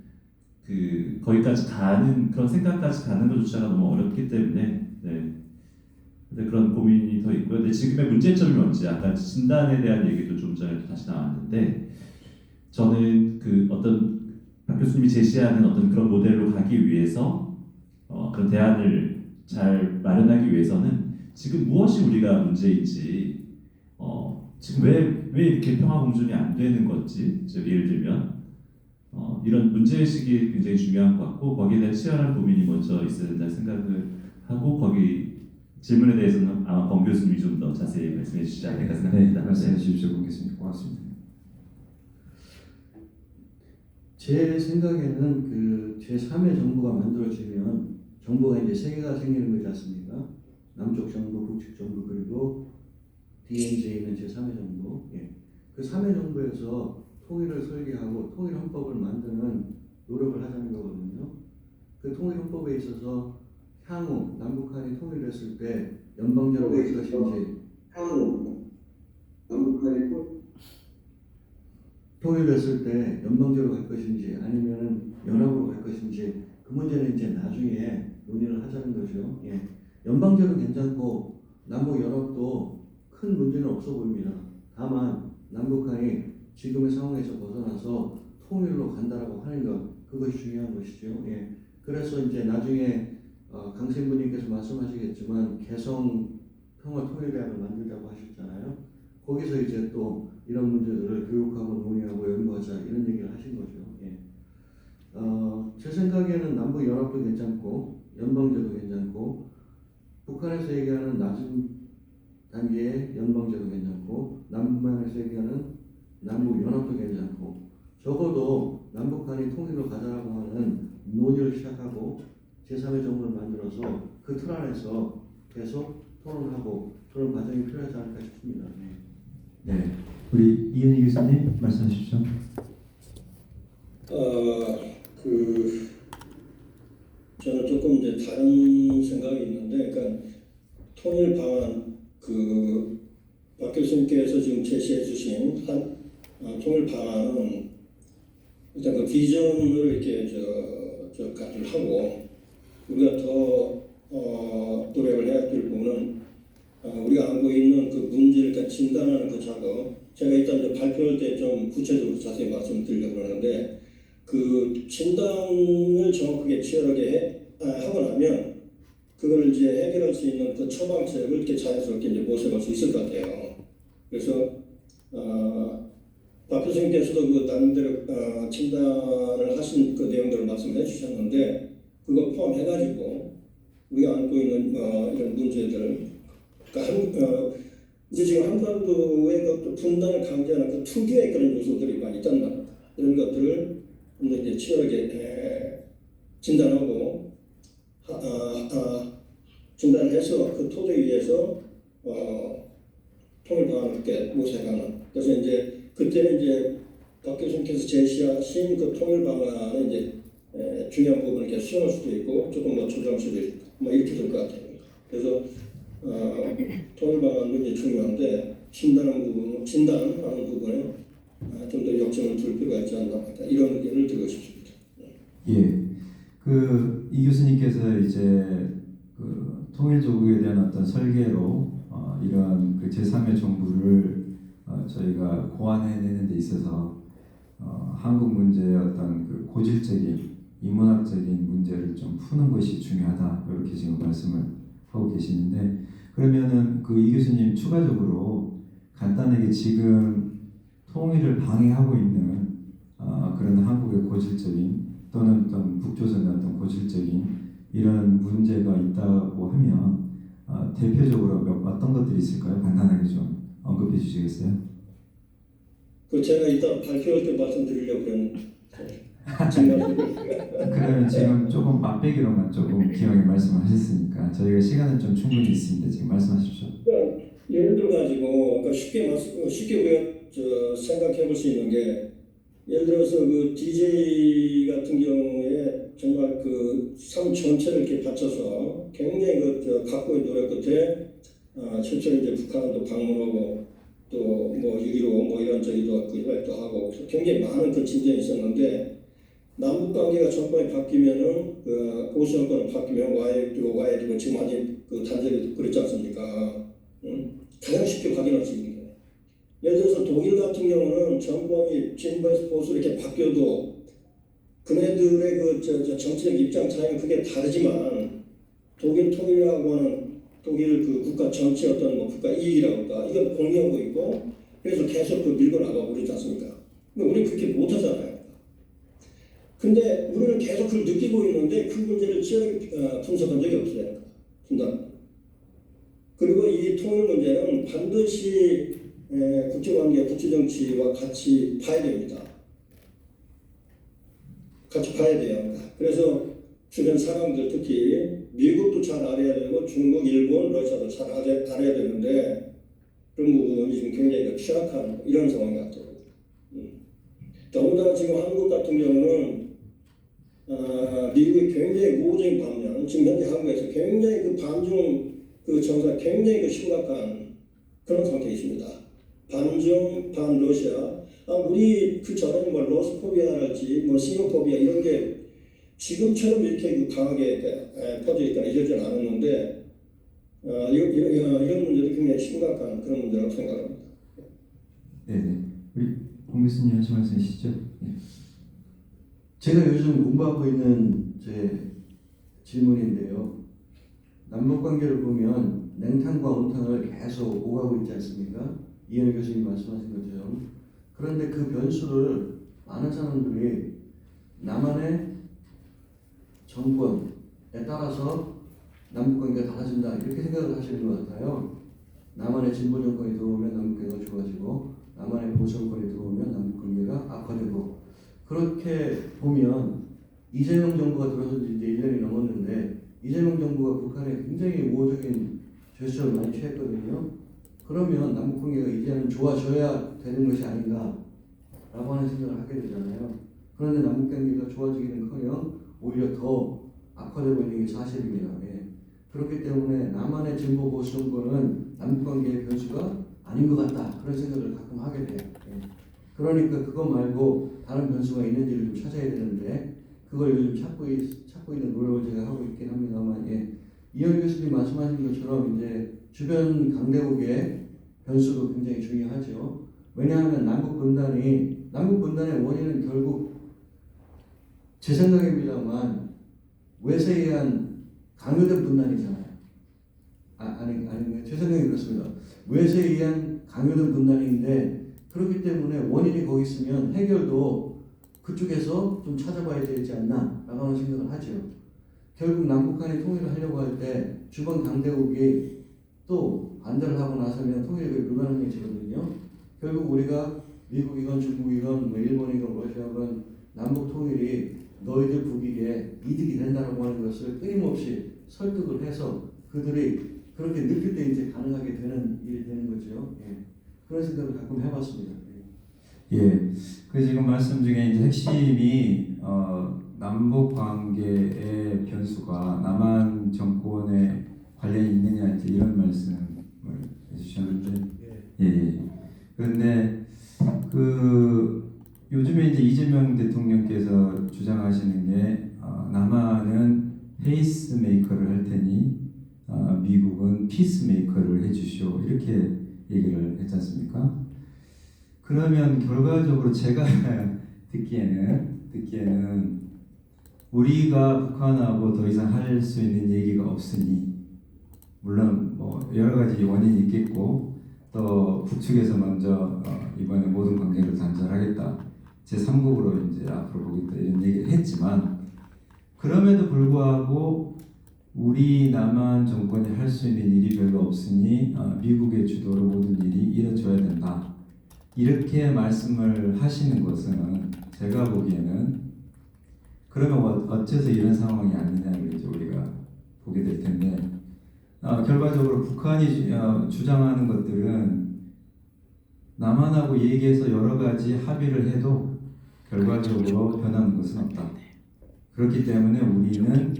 그 거기까지 가는 그런 생각까지 가는 것조차가 너무 어렵기 때문에 네. 근데 그런 고민이 더 있고요. 근데 지금의 문제점이 뭔지 아까 진단에 대한 얘기도 좀 전에 다시 나왔는데 저는 그 어떤 박 교수님이 제시하는 어떤 그런 모델로 가기 위해서 그런 대안을 잘 마련하기 위해서는 지금 무엇이 우리가 문제인지 지금 왜 이렇게 평화 공존이 안 되는 건지 예를 들면 이런 문제의식이 굉장히 중요한 것 같고 거기에 대한 치열한 고민이 먼저 있어야 된다는 생각을 하고 거기 질문에 대해서는 아마 권 교수님이 좀 더 자세히 말씀해 주시지 않을까 생각합니다. 네, 말씀해 주십시오, 권 교수님. 고맙습니다. 제 생각에는 그 제3의 정부가 만들어지면 정부가 이제 세 개가 생기는 거지 않습니까? 남쪽 정부, 북측 정부 그리고 DNJ는 제3의 정부. 예. 그 3의 정부에서 통일을 설계하고 통일 헌법을 만드는 노력을 하자는 거거든요. 그 통일 헌법에 있어서 향후 남북한이 통일됐을 때 연방제로 갈 것인지 향후 남북한이 통일됐을 때 연방제로 갈 것인지 아니면 연합으로 갈 것인지 그 문제는 이제 나중에 논의를 하자는 거죠. 예. 연방제로 괜찮고 남북 연합도 큰 문제는 없어 보입니다. 다만 남북한이 지금의 상황에서 벗어나서 통일로 간다라고 하는 것 그것이 중요한 것이죠. 예. 그래서 이제 나중에 강신부님께서 말씀하시겠지만 개성 평화통일대학을 만들자고 하셨잖아요. 거기서 이제 또 이런 문제들을 교육하고 논의하고 연구하자 이런 얘기를 하신 거죠. 예. 제 생각에는 남북 연합도 괜찮고 연방제도 괜찮고 북한에서 얘기하는 낮은 단계의 연방제도 괜찮고 남북한에서 얘기하는 남북 연합도 괜찮고 적어도 남북한이 통일로 가자라고 하는 논의를 시작하고 제3의 정부를 만들어서 그 틀 안에서 계속 토론하고 그런 과정이 필요하지 않을까 싶습니다. 네, 우리 이은희 교수님 말씀하십시오. 저는 조금 이제 다른 생각이 있는데, 그러니까 통일 방안 박 교수님께서 지금 제시해주신 통일 방안은 일단 그 비전을 이렇게 가지고 하고 우리가 더 노력을 해야 될 부분은 우리가 안고 있는 그 문제를 그러니까 진단하는 그 작업. 제가 일단 이제 발표할 때 좀 구체적으로 자세히 말씀드리려고 하는데 그 진단을 정확하게 치열하게 하고 나면 그걸 이제 해결할 수 있는 그 처방책을 이렇게 자연스럽게 이제 모색할 수 있을 것 같아요. 그래서 박 교수님께서도 그 나름대로 진단을 하신 그 내용들을 말씀해 주셨는데 그거 포함해가지고 우리가 안고 있는 이런 문제들, 그러니까 이제 지금 한반도의 그 분단을 강제하는 그 특유의 그런 요소들이 많이 있단 말이에요. 이런 것들을 이제 치열하게 진단하고 진단을 해서 그 토대 위에서 통일 방안을 함께 모색하는. 그래서 이제 그때는 이제 박 교수님께서 제시하신 그 통일 방안은 이제 중요한 부분을 이렇게 수용할 수도 있고 조금 더 조정할 수도 있고 뭐 이렇게 될 것 같아요. 그래서 통일 방안도 이제 중요한데 진단하는 부분에 좀 더 역점을 둘 필요가 있지 않나 이런 의견을 드리고 싶습니다. 예, 이 교수님께서 이제 그 통일조국에 대한 어떤 설계로 이러한 그 제3의 정부를 저희가 고안해내는 데 있어서 한국 문제의 어떤 그 고질적인 인문학적인 문제를 좀 푸는 것이 중요하다 이렇게 지금 말씀을 하고 계시는데 그러면은 이 교수님 추가적으로 간단하게 지금 통일을 방해하고 있는 그런 한국의 고질적인 또는 어떤 북조선의 어떤 고질적인 이런 문제가 있다고 하면 대표적으로 어떤 것들이 있을까요? 간단하게 좀 언급해 주시겠어요? 그 제가 이따 발표할 때 말씀드리려고 그랬는데 그러면 지금 조금 맛배기로만 조금 기왕에 말씀하셨으니까 저희가 시간은 좀 충분히 있습니다. 지금 말씀하십시오. 그러니까 예를 들어 가지고 그러니까 쉽게 우리가 생각해 볼 수 있는 게 예를 들어서 그 DJ 같은 경우에 정말 그 삶 전체를 이렇게 바쳐서 굉장히 각고의 노력 끝에 실제로 이제 북한도 방문하고 또 뭐 6.15 뭐 이런 저기도 활동도 하고 굉장히 많은 그 진전이 있었는데 남북 관계가 정권이 바뀌면은 보수 정권이 바뀌면 와해되고 지금 완전 그 단절이 그랬지 않습니까? 가장 쉽게 확인할 수 있는 거예요. 예를 들어서 독일 같은 경우는 정권이 진보에서 보수 이렇게 바뀌어도 그네들의 그 정치적 입장 차이는 크게 다르지만 독일 통일이라고 하는 독일 그 국가 전체 어떤 뭐 국가 이익이라고 할까 이걸 공유하고 있고 그래서 계속 밀고 나가고 그러지 않습니까? 근데 우리는 그렇게 못하잖아요. 근데 우리는 계속 그걸 느끼고 있는데 그 문제를 치열하게 분석한 적이 없어요. 분단. 그리고 이 통일 문제는 반드시 국제관계, 국제정치와 같이 봐야 됩니다. 같이 봐야 돼요. 그래서 주변 사람들 특히 미국도 잘 알아야 되고 중국, 일본, 러시아도 잘 알아야 되는데 그런 부분이 지금 굉장히 취약한 이런 상황 같아요. 더군다나 지금 한국 같은 경우는 미국이 굉장히 우호적인 반면 지금 현재 한국에서 굉장히 그 반중 그 정세가 굉장히 그 심각한 그런 상태에 있습니다. 반중, 반 러시아. 우리 그 전에는 뭐 러스포비아랄지 뭐 싱어포비아 이런 게 지금처럼 이렇게 그 강하게 퍼져 있거나 이러지는 않았는데 이런 문제도 굉장히 심각한 그런 문제라고 생각합니다. 네네. 우리 홍 교수님 하실 말씀이시죠? 네. 제가 요즘 공부하고 있는 제 질문인데요. 남북 관계를 보면 냉탕과 온탕을 계속 오가고 있지 않습니까? 이현우 교수님 말씀하신 것처럼. 그런데 그 변수를 많은 사람들이 남한의 정권에 따라서 남북 관계가 달라진다 이렇게 생각을 하시는 것 같아요. 남한의 진보 정권이 들어오면 남북 관계가 좋아지고 남한의 보수 정권이 들어오면 남북 관계가 악화되고 그렇게 보면 이재명 정부가 들어선 지 이제 1년이 넘었는데 이재명 정부가 북한에 굉장히 우호적인 제스처를 많이 취했거든요. 그러면 남북 관계가 이제는 좋아져야 되는 것이 아닌가라고 하는 생각을 하게 되잖아요. 그런데 남북 관계가 좋아지기는커녕 오히려 더 악화되고 있는 게 사실입니다. 예. 그렇기 때문에 남한의 진보 보수 정권은 남북 관계의 변수가 아닌 것 같다 그런 생각을 가끔 하게 돼요. 예. 그러니까 그거 말고 다른 변수가 있는지를 좀 찾아야 되는데 그걸 요즘 찾고 있는 노력을 제가 하고 있긴 합니다만 예. 이현 교수님 말씀하신 것처럼 이제 주변 강대국의 변수도 굉장히 중요하죠. 왜냐하면 남북 분단의 원인은 결국 제 생각입니다만 외세에 의한 강요된 분단이잖아요. 아니 제 생각이 그렇습니다. 외세에 의한 강요된 분단인데 그렇기 때문에 원인이 거기 있으면 해결도 그쪽에서 좀 찾아봐야 되지 않나 라고 하는 생각을 하죠. 결국 남북 간의 통일을 하려고 할 때 주변 강대국이 또 반대를 하고 나서면 통일이 불가능해지거든요. 결국 우리가 미국이건 중국이건 뭐 일본이건 러시아건 남북 통일이 너희들 북익에 이득이 된다라고 하는 것을 끊임없이 설득을 해서 그들이 그렇게 느낄 때 이제 가능하게 되는 일이 되는 거죠. 예. 그런 생각을 가끔 해봤습니다. 예, 그 지금 말씀 중에 이제 핵심이 남북 관계의 변수가 남한 정권에 관련이 있느냐 이제 이런 말씀을 해주셨는데, 예. 그런데 그 요즘에 이제 이재명 대통령께서 주장하시는 게 남한은 페이스메이커를 할 테니 미국은 피스메이커를 해주시오 이렇게 얘기를 했지 않습니까? 그러면 결과적으로 제가 듣기에는 우리가 북한하고 더 이상 할 수 있는 얘기가 없으니 물론 뭐 여러 가지 원인이 있겠고 또 북측에서 먼저 이번에 모든 관계를 단절하겠다 제3국으로 이제 앞으로 보겠다 이런 얘기를 했지만 그럼에도 불구하고 우리 남한 정권이 할 수 있는 일이 별로 없으니 미국의 주도로 모든 일이 이루어져야 된다. 이렇게 말씀을 하시는 것은 제가 보기에는 그러면 어째서 이런 상황이 아니냐를 이제 우리가 보게 될 텐데 결과적으로 북한이 주장하는 것들은 남한하고 얘기해서 여러 가지 합의를 해도 결과적으로 변하는 것은 없다. 그렇기 때문에 우리는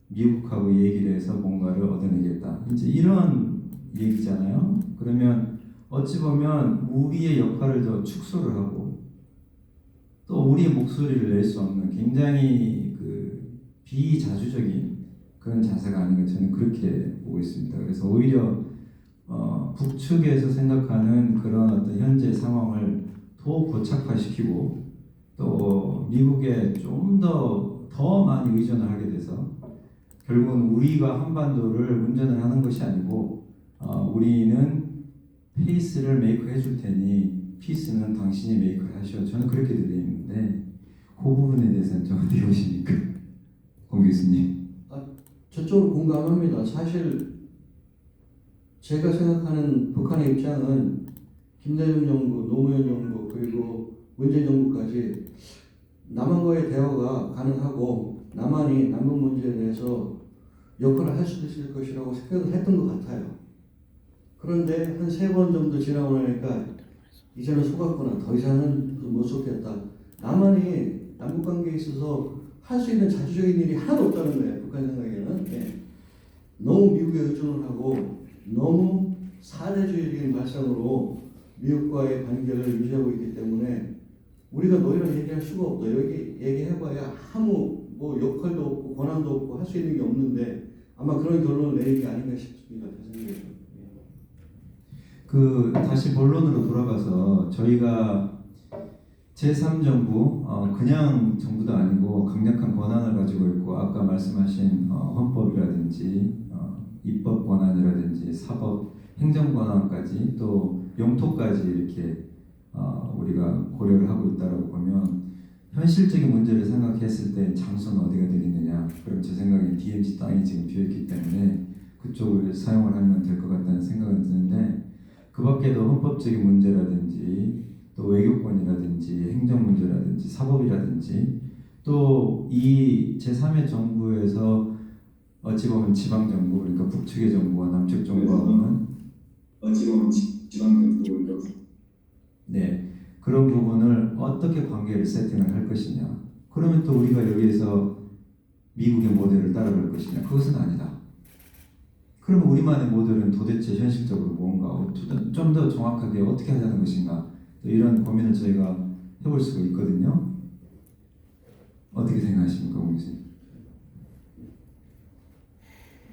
미국하고 얘기를 해서 뭔가를 얻어내겠다. 이제 이런 얘기잖아요. 그러면 어찌 보면 우리의 역할을 더 축소를 하고 또 우리의 목소리를 낼 수 없는 굉장히 그 비자주적인 그런 자세가 아닌가 저는 그렇게 보고 있습니다. 그래서 오히려 북측에서 생각하는 그런 어떤 현재 상황을 더 고착화시키고 또 미국에 좀 더 많이 의존을 하게 돼서 결국은 우리가 한반도를 운전을 하는 것이 아니고 우리는 페이스를 메이크 해줄 테니 피스는 당신이 메이크를 하시오. 저는 그렇게 들리는데 그 부분에 대해서는 좀 어떻게 보십니까? 공 교수님. 저쪽으로 공감합니다. 사실 제가 생각하는 북한의 입장은 김대중 정부, 노무현 정부 그리고 문재인 정부까지 남한과의 대화가 가능하고 남한이 남북 문제에 대해서 역할을 할 수도 있을 것이라고 생각을 했던 것 같아요. 그런데 한 3번 정도 지나고 나니까 이제는 속았구나. 더 이상은 못 속겠다. 남한이 남북관계에 있어서 할 수 있는 자주적인 일이 하나도 없다는 거예요. 북한 생각에는. 예. 너무 미국에 의존을 하고 너무 사대주의적인 발상으로 미국과의 관계를 유지하고 있기 때문에 우리가 너희랑 얘기할 수가 없다. 여기 얘기해봐야 아무 뭐 역할도 없고 권한도 없고 할 수 있는 게 없는데 아마 그런 결론을 내린 게 아닌가 싶습니다. 제 생각에는. 그 다시 본론으로 돌아가서 저희가 제3정부 그냥 정부도 아니고 강력한 권한을 가지고 있고 아까 말씀하신 헌법이라든지 입법 권한이라든지 사법 행정 권한까지 또 영토까지 이렇게 우리가 고려를 하고 있다라고 보면 현실적인 문제를 생각했을 때 장소는 어디가 되겠느냐. 그럼 제 생각엔 DMZ 땅이 지금 비어있기 때문에 그쪽을 사용을 하면 될 것 같다는 생각은 드는데 그 밖에도 헌법적인 문제라든지 또 외교권이라든지 행정 문제라든지 사법이라든지 또 이 제3의 정부에서 어찌 보면 지방 정부 그러니까 북측의 정부와 남측 정부하고는 어찌 보면 지방 정부 네 그런 부분을 어떻게 관계를 세팅을 할 것이냐. 그러면 또 우리가 여기에서 미국의 모델을 따라갈 것이냐. 그것은 아니다. 그러면 우리만의 모델은 도대체 현실적으로 뭔가 좀 더 정확하게 어떻게 하자는 것인가. 또 이런 고민을 저희가 해볼 수가 있거든요. 어떻게 생각하십니까, 공 교수님?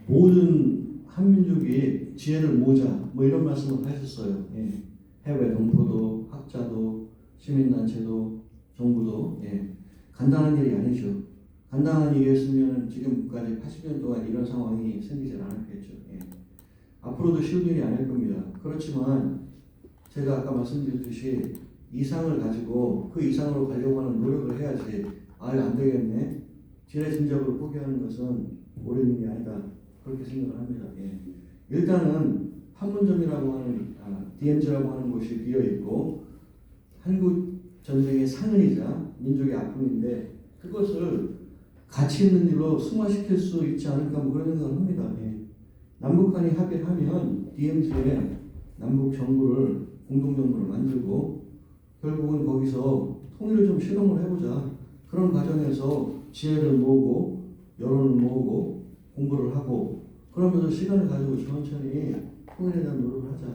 모든 한민족이 지혜를 모으자 뭐 이런 말씀을 하셨어요. 예. 해외 동포도 학자도 시민단체도 정부도 간단한 일이 아니죠. 간단한 일이었으면 지금까지 80년 동안 이런 상황이 생기질 않았겠죠. 앞으로도 쉬운 일이 아닐 겁니다. 그렇지만 제가 아까 말씀드렸듯이 이상을 가지고 그 이상으로 가려고 하는 노력을 해야지 아유 안 되겠네 지레짐작으로 포기하는 것은 옳은 일이 아니다 그렇게 생각을 합니다. 예. 일단은 판문점이라고 하는 DMZ라고 하는 곳이 비어 있고 한국 전쟁의 상흔이자 민족의 아픔인데 그것을 가치 있는 일로 승화시킬 수 있지 않을까 뭐 그런 생각을 합니다. 예. 남북한이 합의하면 DMZ에 남북 정부를 공동 정부를 만들고 결국은 거기서 통일을 좀 실험을 해보자. 그런 과정에서 지혜를 모으고 여론을 모으고 공부를 하고 그러면서 시간을 가지고 천천히 통일에 대한 노력을 하자.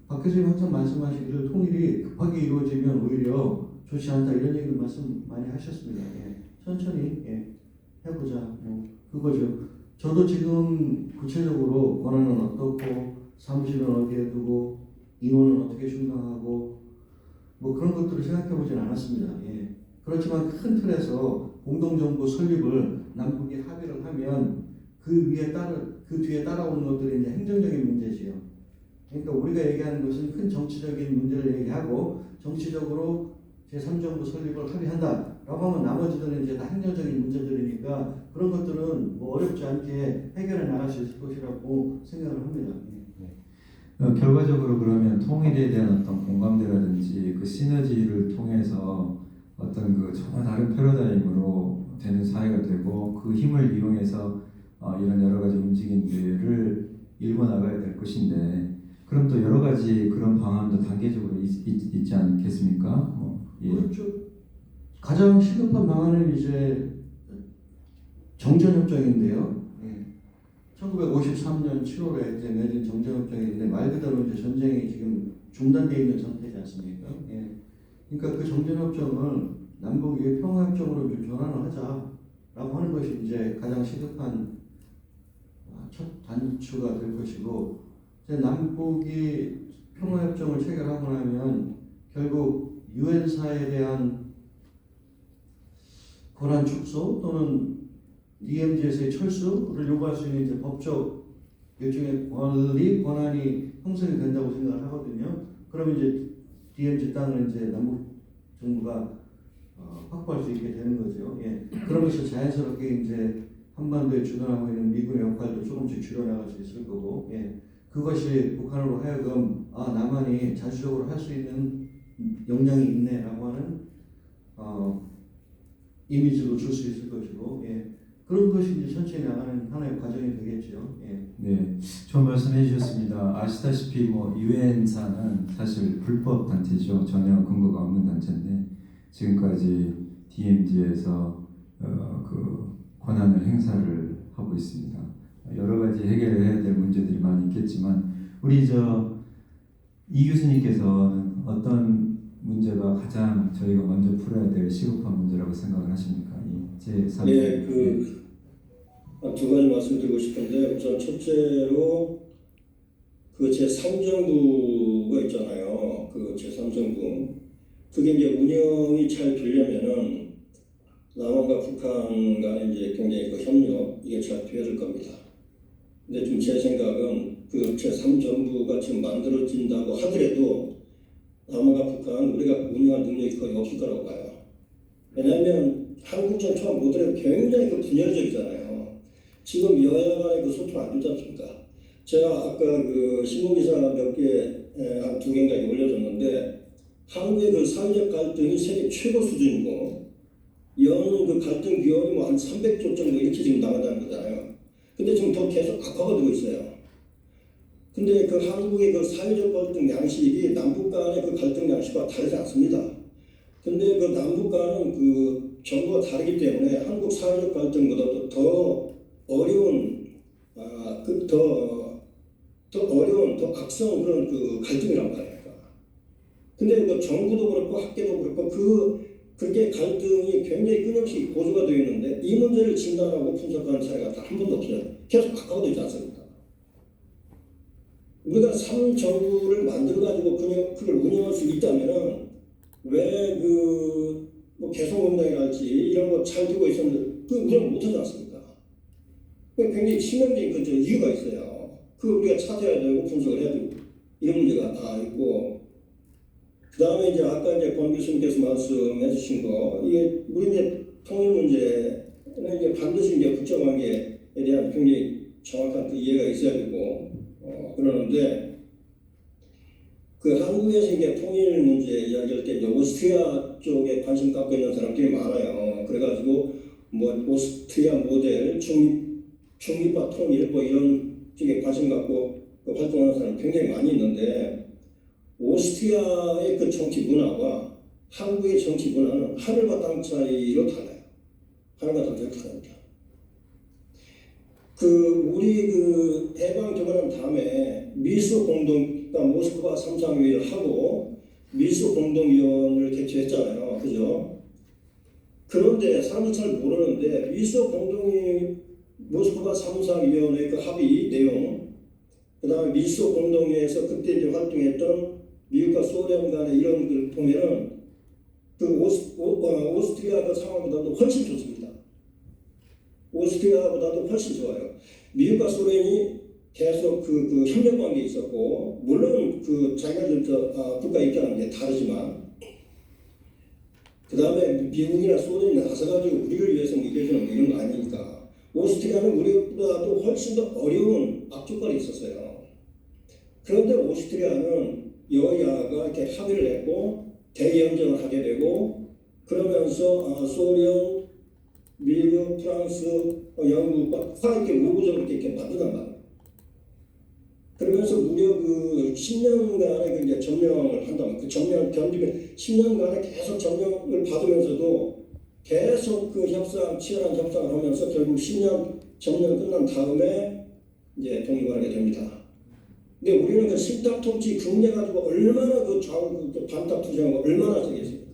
박 교수님 항상 말씀하시기를 통일이 급하게 이루어지면 오히려 좋지 않다 이런 얘기 말씀 많이 하셨습니다. 예. 천천히 해보자. 뭐 그거죠. 저도 지금 구체적으로 권한은 어떻고 사무실은 어디에 두고 인원은 어떻게 충당하고 뭐 그런 것들을 생각해보진 않았습니다. 예. 그렇지만 큰 틀에서 공동정부 설립을 남북이 합의를 하면 그 뒤에 따라오는 것들이 이제 행정적인 문제지요. 그러니까 우리가 얘기하는 것은 큰 정치적인 문제를 얘기하고 정치적으로 제3정부 설립을 합의한다라고 하면 나머지들은 이제 다 행정적인 문제들이니까 그런 것들은 뭐 어렵지 않게 해결해 나갈 수 있을 것이라고 생각을 합니다. 결과적으로 그러면 통일에 대한 어떤 공감대라든지 그 시너지를 통해서 어떤 그 전혀 다른 패러다임으로 되는 사회가 되고 그 힘을 이용해서 이런 여러 가지 움직임들을 일궈 나가야 될 것인데 그럼 또 여러 가지 그런 방안도 단계적으로 있지 않겠습니까? 예. 그렇죠. 가장 시급한 방안은 이제 정전협정인데요. 1953년 7월에 이제 맺은 정전협정인데 말 그대로 이제 전쟁이 지금 중단되어 있는 상태지 않습니까? 예. 그러니까 그 정전협정을 남북의 평화협정으로 좀 전환을 하자라고 하는 것이 이제 가장 시급한 첫 단추가 될 것이고 이제 남북이 평화협정을 체결하고 나면 결국 유엔사에 대한 권한 축소 또는 DMZ에서의 철수를 요구할 수 있는 이제 법적 일종의 권한이 형성이 된다고 생각을 하거든요. 그러면 이제 DMZ 땅을 이제 남북 정부가 확보할 수 있게 되는 거죠. 예. 그러면서 자연스럽게 이제 한반도에 주둔하고 있는 미군의 역할도 조금씩 줄여나갈 수 있을 거고, 예. 그것이 북한으로 하여금 남한이 자주적으로 할 수 있는 역량이 있네라고 하는 이미지도 줄 수 있을 것이고, 예. 그런 것이 이제 천천히 나가는 하나의 과정이 되겠죠. 예. 네, 좋은 말씀해 주셨습니다. 아시다시피 뭐 유엔사는 사실 불법 단체죠. 전혀 근거가 없는 단체인데 지금까지 DMZ에서 그 권한을 행사를 하고 있습니다. 여러 가지 해결해야 될 문제들이 많이 있겠지만 우리 이 교수님께서는 어떤 문제가 가장 저희가 먼저 풀어야 될 시급한 문제라고 생각을 하십니까? 제3. 네, 두 가지 말씀드리고 싶은데 우선 첫째로 그 제3정부가 있잖아요. 그 제3정부 그게 이제 운영이 잘 되려면은 남한과 북한 간에 이제 굉장히 그 협력 이게 잘 되어야 될 겁니다. 근데 좀 제 생각은 그 제3정부가 지금 만들어진다고 하더라도 남한과 북한 우리가 운영할 능력이 거의 없을 거라고 봐요. 왜냐하면 한국전 처음 보더라도 굉장히 그 분열적이잖아요. 지금 여야 간의 그 소통 안 되지 않습니까? 제가 아까 그 신문기사 몇 개, 한 2개인가 올려줬는데 한국의 그 사회적 갈등이 세계 최고 수준이고 연 그 갈등 비율이 뭐 한 300조 정도 이렇게 지금 나간다는 거잖아요. 근데 지금 더 계속 악화가 되고 있어요. 근데 그 한국의 그 사회적 갈등 양식이 남북 간의 그 갈등 양식과 다르지 않습니다. 근데 그 남북 간은 그 정도가 다르기 때문에 한국 사회적 갈등보다도 더 어려운, 더 악성 그런 그 갈등이란 말이에요. 근데 그 정부도 그렇고 학계도 그렇고 그렇게 갈등이 굉장히 끊임없이 고조가 되어 있는데 이 문제를 진단하고 분석하는 사례가 단 한 번도 없어요. 계속 악화가 되지 않습니까? 우리가 3정부를 만들어가지고 그걸 운영할 수 있다면은 왜 뭐 개성공단이랄지 이런 거 잘 되고 있었는데 그 운영 못하지 않습니까? 굉장히 치명적인 이유가 있어요. 그걸 우리가 찾아야 되고 분석을 해야 되고 이런 문제가 다 있고 그다음에 이제 아까 이제 권 교수님께서 말씀해주신 거, 이게 우리 이제 통일 문제는 이제 반드시 이제 국제관계에 대한 굉장히 정확한 그 이해가 있어야 되고 그러는데 그 한국에서 이제 통일 문제 이야기할 때 오스트리아 쪽에 관심 갖고 있는 사람들이 많아요. 그래가지고 뭐 오스트리아 모델 중립과 통일 뭐 이런 쪽에 관심 갖고 그 활동하는 사람 굉장히 많이 있는데 오스트리아의 그 정치 문화와 한국의 정치 문화는 하늘과 땅 차이로 달라요. 하늘과 땅 차이로 다릅니다. 그 우리 그 해방 되고 난 다음에 미수 공동 그러니까 모스크바 3상회의를 하고 미수 공동위원회를 개최했잖아요. 그죠? 그런데 사람들 잘 모르는데 미수 공동위 모스크바 3상위원회 그 합의 내용 그다음에 미수 공동회에서 그때 이제 활동했던 미국과 소련 간의 이런 걸 보면은 그 오스트리아 그 상황보다도 훨씬 좋습니다. 오스트리아보다도 훨씬 좋아요. 미국과 소련이 계속 그 협력 관계에 있었고 물론 그 자기네들 국가 입장은 이제 다르지만 그 다음에 미국이나 소련이 나서가지고 우리를 위해서 뭐 이래주는 뭐 이런 거 아니니까 오스트리아는 우리보다도 훨씬 더 어려운 악조건이 있었어요. 그런데 오스트리아는 여야가 이렇게 합의를 했고 대연정을 하게 되고 그러면서 소련, 미국, 프랑스, 영국과 다 이렇게 우호적으로 이렇게 만든단 말이에요. 그러면서 무려 그 10년간의 그 이제 점령을 한다면 그 점령 견디면 10년간에 계속 점령을 받으면서도 계속 그 협상, 치열한 협상을 하면서 결국 10년 점령 끝난 다음에 이제 독립을 하게 됩니다. 근데 우리는 그 식탁통치 국내 가지고 얼마나 그 좌우 그 반탁투쟁하고 얼마나 저기했습니까?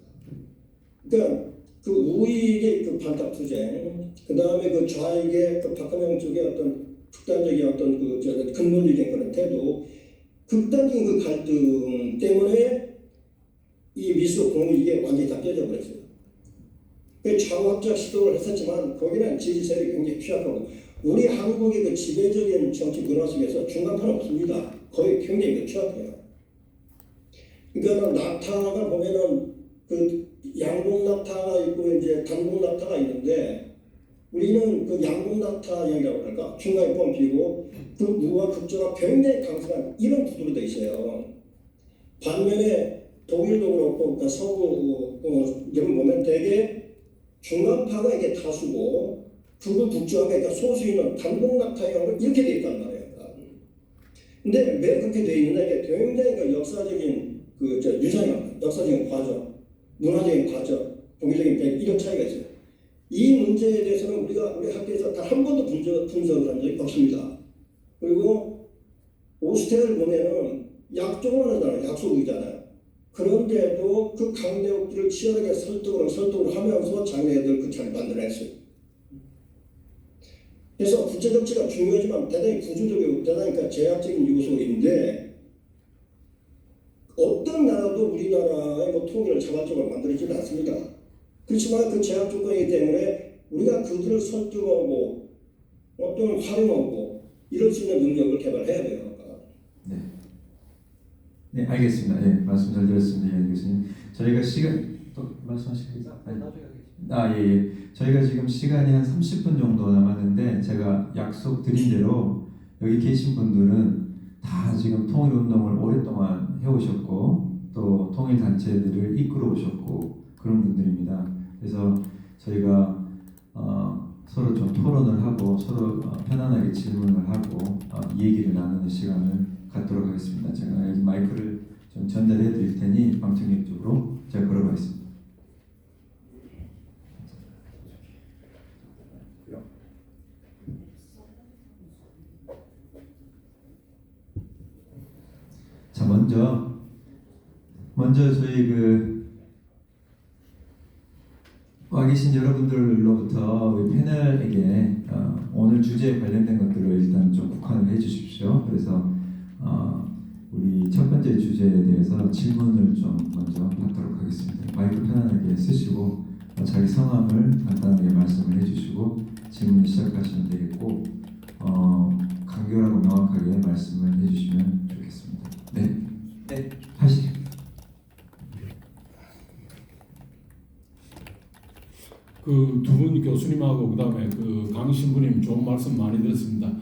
그러니까 그 우익의 그 반탁투쟁, 그 다음에 그 좌익의 그 박근혜 쪽의 어떤 극단적인 어떤 그 근본적인 그런 태도, 극단적인 그 갈등 때문에 이 미수 공이 이게 완전히 다 깨져 버렸어요. 그 좌우합작 시도를 했었지만 거기는 지지 세력이 굉장히 취약하고 우리 한국의 그 지배적인 정치 문화 속에서 중간판은 없습니다. 거의 굉장히 취약해요. 그러니까 낙타가 보면은 그 양봉 낙타가 있고 이제 단봉 낙타가 있는데 우리는 그 양봉 낙타 이야기라고 할까 중간에 뻥피고 그 우와 극조가 굉장히 강성한 이런 구도로 돼 있어요. 반면에 독일도 그렇고 그러니까 서구 이런 보면 되게 중간파가 이게 다수고 극우 북조가 그러니까 소수 있는 단봉 낙타형으로 이렇게 돼 있단 말이에요. 근데 왜 그렇게 돼 있느냐 이게 굉장히 그 역사적인 그 유산이야. 역사적인 과정, 문화적인 과정, 종교적인 이런 차이가 있어요. 이 문제에 대해서는 우리 학교에서 단 한 번도 분석을 한 적이 없습니다. 그리고 오스트리아를 보면은 약종을 하잖아요. 약소국이잖아요. 그런데도 그 강대국들을 치열하게 설득을 하면서 자기네들 그 잘 만들어냈어요. 그래서 국제정치가 중요하지만 대단히 구조적이고 대단히 그러니까 제약적인 요소인데 어떤 나라도 우리나라의 뭐 통일을 자발적으로 만들어지지 않습니다. 그렇지만 그 제약 조건이기 때문에 우리가 그들을 설득하고 또는 활용하고 이럴 수 있는 능력을 개발해야 돼요. 네, 알겠습니다. 네, 말씀 잘 들었습니다, 이현 교수님. 저희가 시간 또 말씀하실까요? 예. 저희가 지금 시간이 한 30분 정도 남았는데 제가 약속드린 대로 여기 계신 분들은 다 지금 통일운동을 오랫동안 해오셨고 또 통일단체들을 이끌어 오셨고 그런 분들입니다. 그래서 저희가 서로 좀 토론을 하고 서로 편안하게 질문을 하고 이 얘기를 나누는 시간을 갖도록 하겠습니다. 제가 여기 마이크를 좀 전달해 드릴 테니 방청객 쪽으로 제가 걸어가겠습니다. 자, 먼저 저희 와 계신 여러분들로부터 우리 패널에게 오늘 주제에 관련된 것들을 일단 좀 국한을 해주십시오. 그래서 우리 첫 번째 주제에 대해서 질문을 좀 먼저 받도록 하겠습니다. 마이크 편안하게 쓰시고 자기 성함을 간단하게 말씀을 해주시고 질문을 시작하시면 되겠고 간결하고 명확하게 말씀을 해주시면 좋겠습니다. 네, 하시죠. 그 두 분 교수님하고 그다음에 그 강 신부님 좋은 말씀 많이 들었습니다.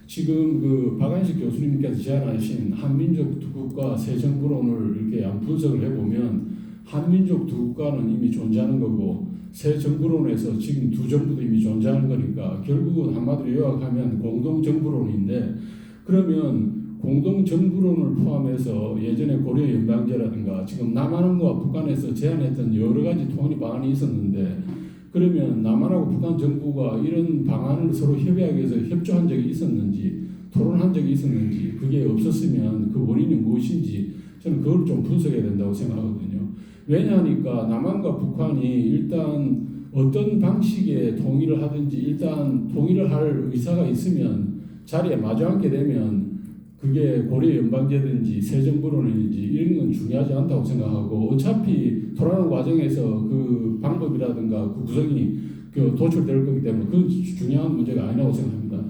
지금 그 박한식 교수님께서 제안하신 한민족 두 국가 새 정부론을 이렇게 분석을 해보면 한민족 두 국가는 이미 존재하는 거고 새 정부론에서 지금 두 정부도 이미 존재하는 거니까 결국은 한마디로 요약하면 공동정부론인데 그러면 공동정부론을 포함해서 예전에 고려 연방제라든가 지금 남한과 북한에서 제안했던 여러 가지 통일 방안이 있었는데 그러면 남한하고 북한 정부가 이런 방안을 서로 협의하기 위해서 협조한 적이 있었는지 토론한 적이 있었는지 그게 없었으면 그 원인이 무엇인지 저는 그걸 좀 분석해야 된다고 생각하거든요. 왜냐하니까 남한과 북한이 일단 어떤 방식의 통일을 하든지 일단 통일을 할 의사가 있으면 자리에 마주 앉게 되면 그게 고려 연방제든지 새 정부론이든지 이런 건 중요하지 않다고 생각하고 어차피 토론하는 과정에서 그 방법이라든가 그 구성이 그 도출될 거기 때문에 그건 중요한 문제가 아니라고 생각합니다.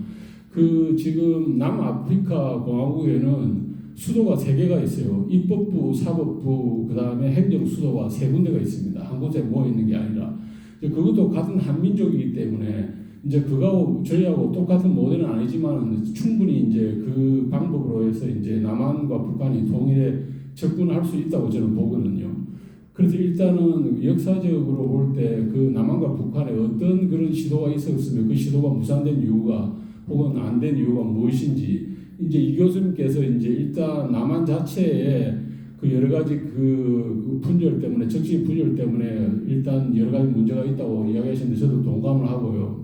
그 지금 남아프리카 공화국에는 수도가 3개가 있어요. 입법부, 사법부, 그 다음에 행정 수도가 3군데가 있습니다. 한 곳에 모여 있는 게 아니라 그것도 같은 한민족이기 때문에 이제 그거하고 저희하고 똑같은 모델은 아니지만 충분히 이제 그 방법으로 해서 이제 남한과 북한이 통일에 접근할 수 있다고 저는 보거든요. 그래서 일단은 역사적으로 볼 때 그 남한과 북한에 어떤 그런 시도가 있었으면 그 시도가 무산된 이유가 혹은 안 된 이유가 무엇인지 이제 이 교수님께서 이제 일단 남한 자체에 그 여러 가지 그 분열 때문에 정치적 분열 때문에 일단 여러 가지 문제가 있다고 이야기하시는데 저도 동감을 하고요.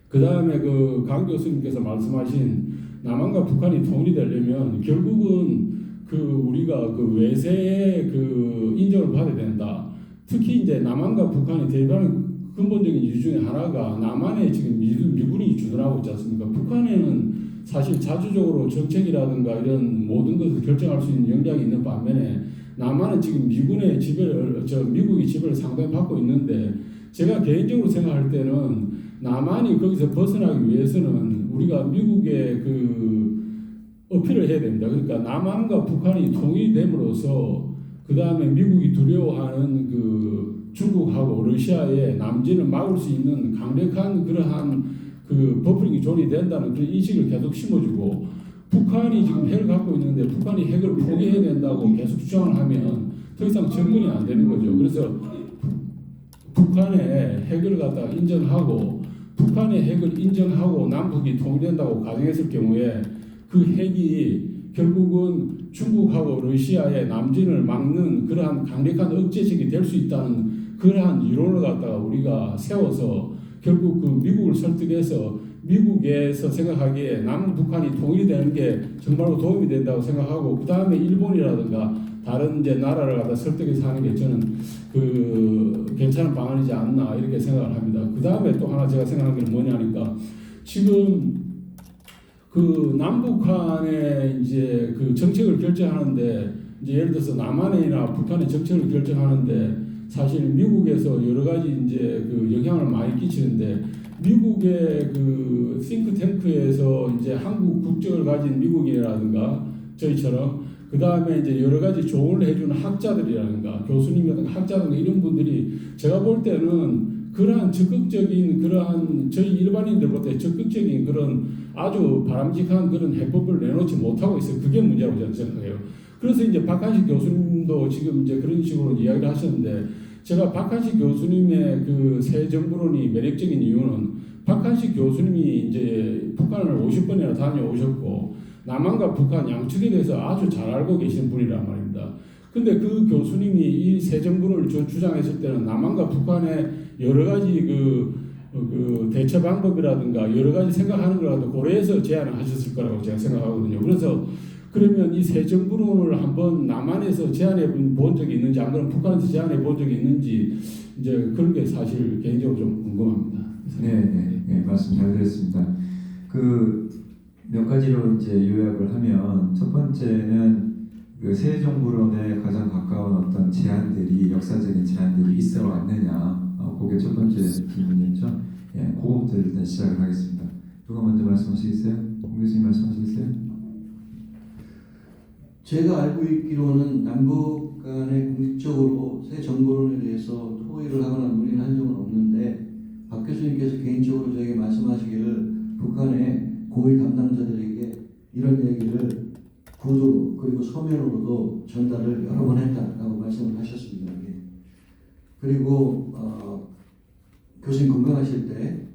그 다음에 그 강 교수님께서 말씀하신 남한과 북한이 통일이 되려면 결국은 그 우리가 그 외세의 그 인정을 받아야 된다. 특히 이제 남한과 북한이 대립하는 근본적인 이유 중에 하나가 남한에 지금 미군이 주둔하고 있지 않습니까? 북한에는 사실 자주적으로 정책이라든가 이런 모든 것을 결정할 수 있는 역량이 있는 반면에 남한은 지금 미군의 미국이 지배를 상당히 받고 있는데 제가 개인적으로 생각할 때는 남한이 거기서 벗어나기 위해서는 우리가 미국의 그 어필을 해야 됩니다. 그러니까 남한과 북한이 통일됨으로써 그 다음에 미국이 두려워하는 그 중국하고 러시아의 남진을 막을 수 있는 강력한 그러한 그 버프링이 존이 된다는 그런 인식을 계속 심어주고 북한이 지금 핵을 갖고 있는데 북한이 핵을 포기해야 된다고 계속 주장을 하면 더 이상 접근이 안 되는 거죠. 그래서 북한의 핵을 갖다가 인정하고 북한의 핵을 인정하고 남북이 통일된다고 가정했을 경우에 그 핵이 결국은 중국하고 러시아의 남진을 막는 그러한 강력한 억제책이 될 수 있다는 그러한 이론을 갖다가 우리가 세워서 결국 그 미국을 설득해서 미국에서 생각하기에 남북한이 통일이 되는 게 정말로 도움이 된다고 생각하고 그 다음에 일본이라든가 다른 이제 나라를 갖다 설득해서 하는 게 저는 그 괜찮은 방안이지 않나 이렇게 생각을 합니다. 그 다음에 또 하나 제가 생각하는 게 뭐냐니까 지금 그 남북한의 이제 그 정책을 결정하는데 이제 예를 들어서 남한이나 북한의 정책을 결정하는데 사실 미국에서 여러 가지 이제 그 영향을 많이 끼치는데 미국의 그 싱크탱크에서 이제 한국 국적을 가진 미국인이라든가 저희처럼 그 다음에 이제 여러 가지 조언을 해주는 학자들이라든가 교수님이라든가 학자들과 이런 분들이 제가 볼 때는 그러한 적극적인 그러한 저희 일반인들보다 적극적인 그런 아주 바람직한 그런 해법을 내놓지 못하고 있어요. 그게 문제라고 저는 생각해요. 그래서 이제 박한식 교수님도 지금 이제 그런 식으로 이야기를 하셨는데 제가 박한식 교수님의 그 새 정부론이 매력적인 이유는 박한식 교수님이 이제 북한을 50번이나 다녀오셨고 남한과 북한 양측에 대해서 아주 잘 알고 계시는 분이란 말입니다. 근데 그 교수님이 이 새 정부를 주장했을 때는 남한과 북한의 여러 가지 그 대처 방법이라든가 여러 가지 생각하는 걸 갖다 고려해서 제안을 하셨을 거라고 제가 생각하거든요. 그래서 그러면 이 새 정부론을 한번 남한에서 제안해 본 적이 있는지 안 그러면 북한에서 제안해 본 적이 있는지 이제 그런 게 사실 개인적으로 좀 궁금합니다. 네, 말씀 잘 들었습니다. 그 몇 가지로 이제 요약을 하면 첫 번째는 그 새 정부론에 가장 가까운 어떤 제안들이 역사적인 제안들이 있어 왔느냐, 그게 첫 번째 질문이었죠. 예, 그거부터 일단 시작을 하겠습니다. 누가 먼저 말씀하시겠어요? 홍 교수님 말씀하시겠어요? 제가 알고 있기로는 남북 간에 공식적으로 새 정부론에 대해서 토의를 하거나 논의한 적은 없는 교수님께서 개인적으로 저에게 말씀하시기를 북한의 고위 담당자들에게 이런 얘기를 구두로 그리고 서면으로도 전달을 여러 번 했다라고 말씀을 하셨습니다. 예. 그리고 교수님 건강하실 때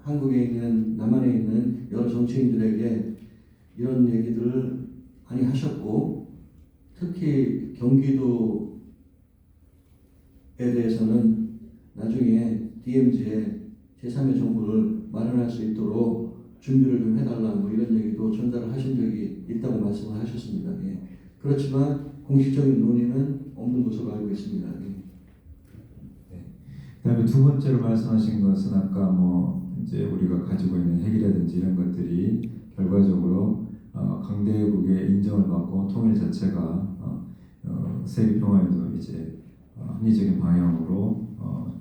한국에 있는 남한에 있는 여러 정치인들에게 이런 얘기들을 많이 하셨고 특히 경기도에 대해서는 나중에 DMZ에 제3의 정부를 마련할 수 있도록 준비를 좀 해달라 뭐 이런 얘기도 전달을 하신 적이 있다고 말씀을 하셨습니다. 예. 그렇지만 공식적인 논의는 없는 것으로 알고 있습니다. 예. 그다음에 두 번째로 말씀하신 것은 아까 뭐 이제 우리가 가지고 있는 핵이라든지 이런 것들이 결과적으로 강대국의 인정을 받고 통일 자체가 세계 평화에도 이제 합리적인 방향으로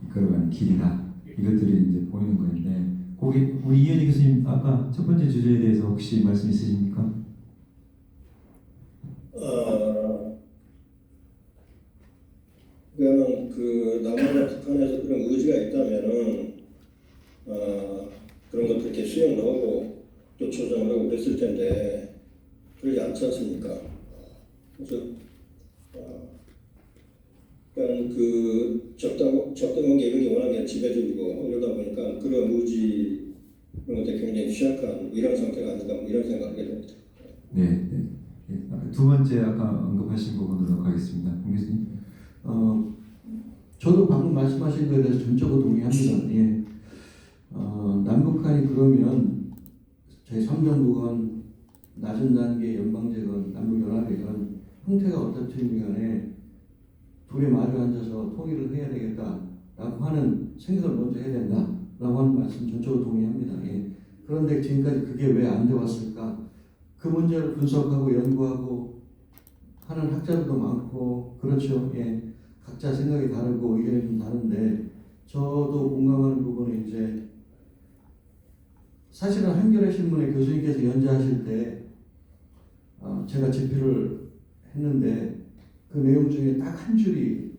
이끌어가는 길이다. 이것들이 이제 보이는 건데, 거기 우리 이현희 교수님 아까 첫 번째 주제에 대해서 혹시 말씀 있으십니까? 그러면 그 남한과 북한에서 그런 의지가 있다면은 그런 것들 이렇게 수용을 하고 또 조정을 하고 그랬을 텐데 그러지 않지 않습니까? 그래서 그러니까 그 적당한 게 이런 게 워낙에 지배적이고 이러다 보니까 그런 의지 그런 것들이 굉장히 취약한 이런 상태가 아닌가 뭐 이런 생각을 하게 됩니다. 네. 두 번째 아까 언급하신 부분으로 가겠습니다. 홍 교수님. 저도 방금 말씀하신 것에 대해서 전적으로 동의합니다. 예. 남북한이 그러면 제3정부건 낮은 단계 연방제건 남북연합이건 형태가 어떻든 간에 둘이 마주 앉아서 통일을 해야 되겠다라고 하는 생각을 먼저 해야 된다라고 하는 말씀 전적으로 동의합니다. 예. 그런데 지금까지 그게 왜 안 돼 왔을까? 그 문제를 분석하고 연구하고 하는 학자들도 많고 그렇죠. 예. 각자 생각이 다르고 의견이 좀 다른데 저도 공감하는 부분은 이제 사실은 한겨레 신문에 교수님께서 연재하실 때 제가 집필을 했는데 그 내용 중에 딱 한 줄이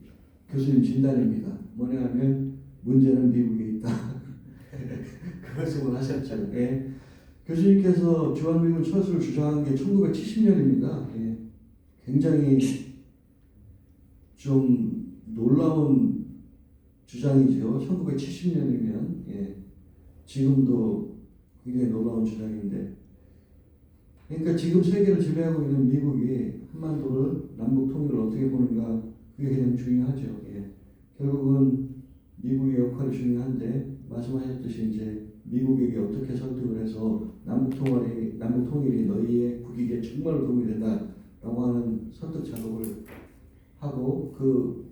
교수님 진단입니다. 뭐냐면 문제는 미국에 있다. 그 말씀을 하셨죠. 예. 교수님께서 주한미군 철수를 주장한 게 1970년입니다. 예. 굉장히 좀 놀라운 주장이죠. 1970년이면 예. 지금도 굉장히 놀라운 주장인데 그러니까 지금 세계를 지배하고 있는 미국이 한반도를 남북 통일을 어떻게 보는가 그게 가장 중요하죠. 예. 결국은 미국의 역할이 중요한데 말씀하셨듯이 이제 미국에게 어떻게 설득을 해서 남북 통일이 너희의 국익에 정말로 도움이 된다라고 하는 설득 작업을 하고 그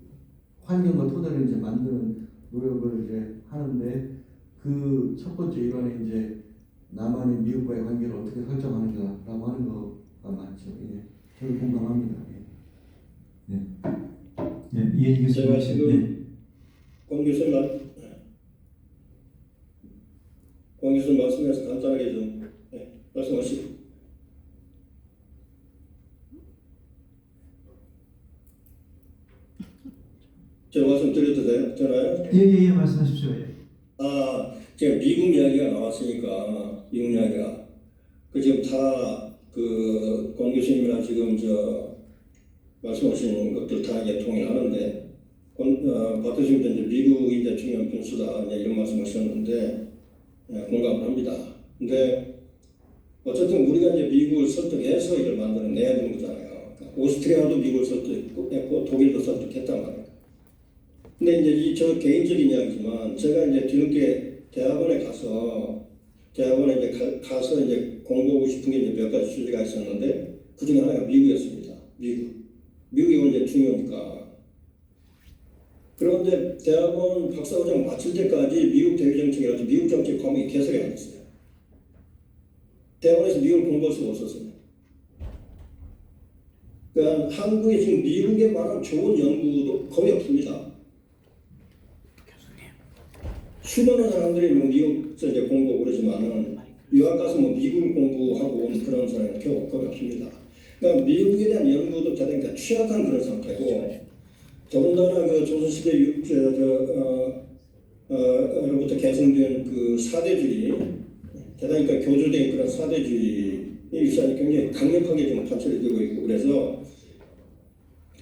환경과 토대를 이제 만드는 노력을 이제 하는데 그 첫 번째 일환에 이제 남한이 미국과의 관계를 어떻게 설정하는가라고 하는 거가 맞죠. 예. 저도 공감합니다. 예. 예, 이현희 교수님. 제가 지금 권 교수님 말씀에서 간단하게 좀 말씀하시죠. 제가 말씀 드려도 되나요? 예, 말씀하십시오. 예. 지금 미국 이야기가 나왔으니까 미국 이야기가 지금 다 그 권 교수님이나 지금 말씀하신 것들 다 이제 동의하는데 박 교수님도 이제 미국이 이제 중요한 변수다 이제 이런 말씀하셨는데 공감합니다. 근데 어쨌든 우리가 이제 미국을 설득해서 이걸 만들어내야 되는 거잖아요. 그러니까 오스트리아도 미국을 설득했고 독일도 설득했단 말이에요. 근데 이제 저 개인적인 이야기지만 제가 이제 뒤늦게 대학원에 이제 공부하고 싶은 게 이제 몇 가지 주제가 있었는데 그 중에 하나가 미국이었습니다. 미국이 이제 중요하니까. 그런데 대학원 박사과정 마칠 때까지 미국 대외 정책이라든지 미국 정책 과목이 개설이 안 됐어요. 대학원에서 미국을 공부할 수가 없었어요. 그러니까 한국에 지금 미국에 관한 좋은 연구도 거의 없습니다. 수많은 사람들이 뭐 미국에서 이제 공부하고 그러지만은 유학 가서 뭐 미국을 공부하고 온 그런 사람이 거의 없습니다. 그러니까 미국에 대한 연구도 대단히 취약한 그런 상태고 더군다나 그 조선시대 로부터 계승된 그 사대주의, 대단히 그러니까 교조된 그런 사대주의 일상이 굉장히 강력하게 좀 관철이 되고 있고, 그래서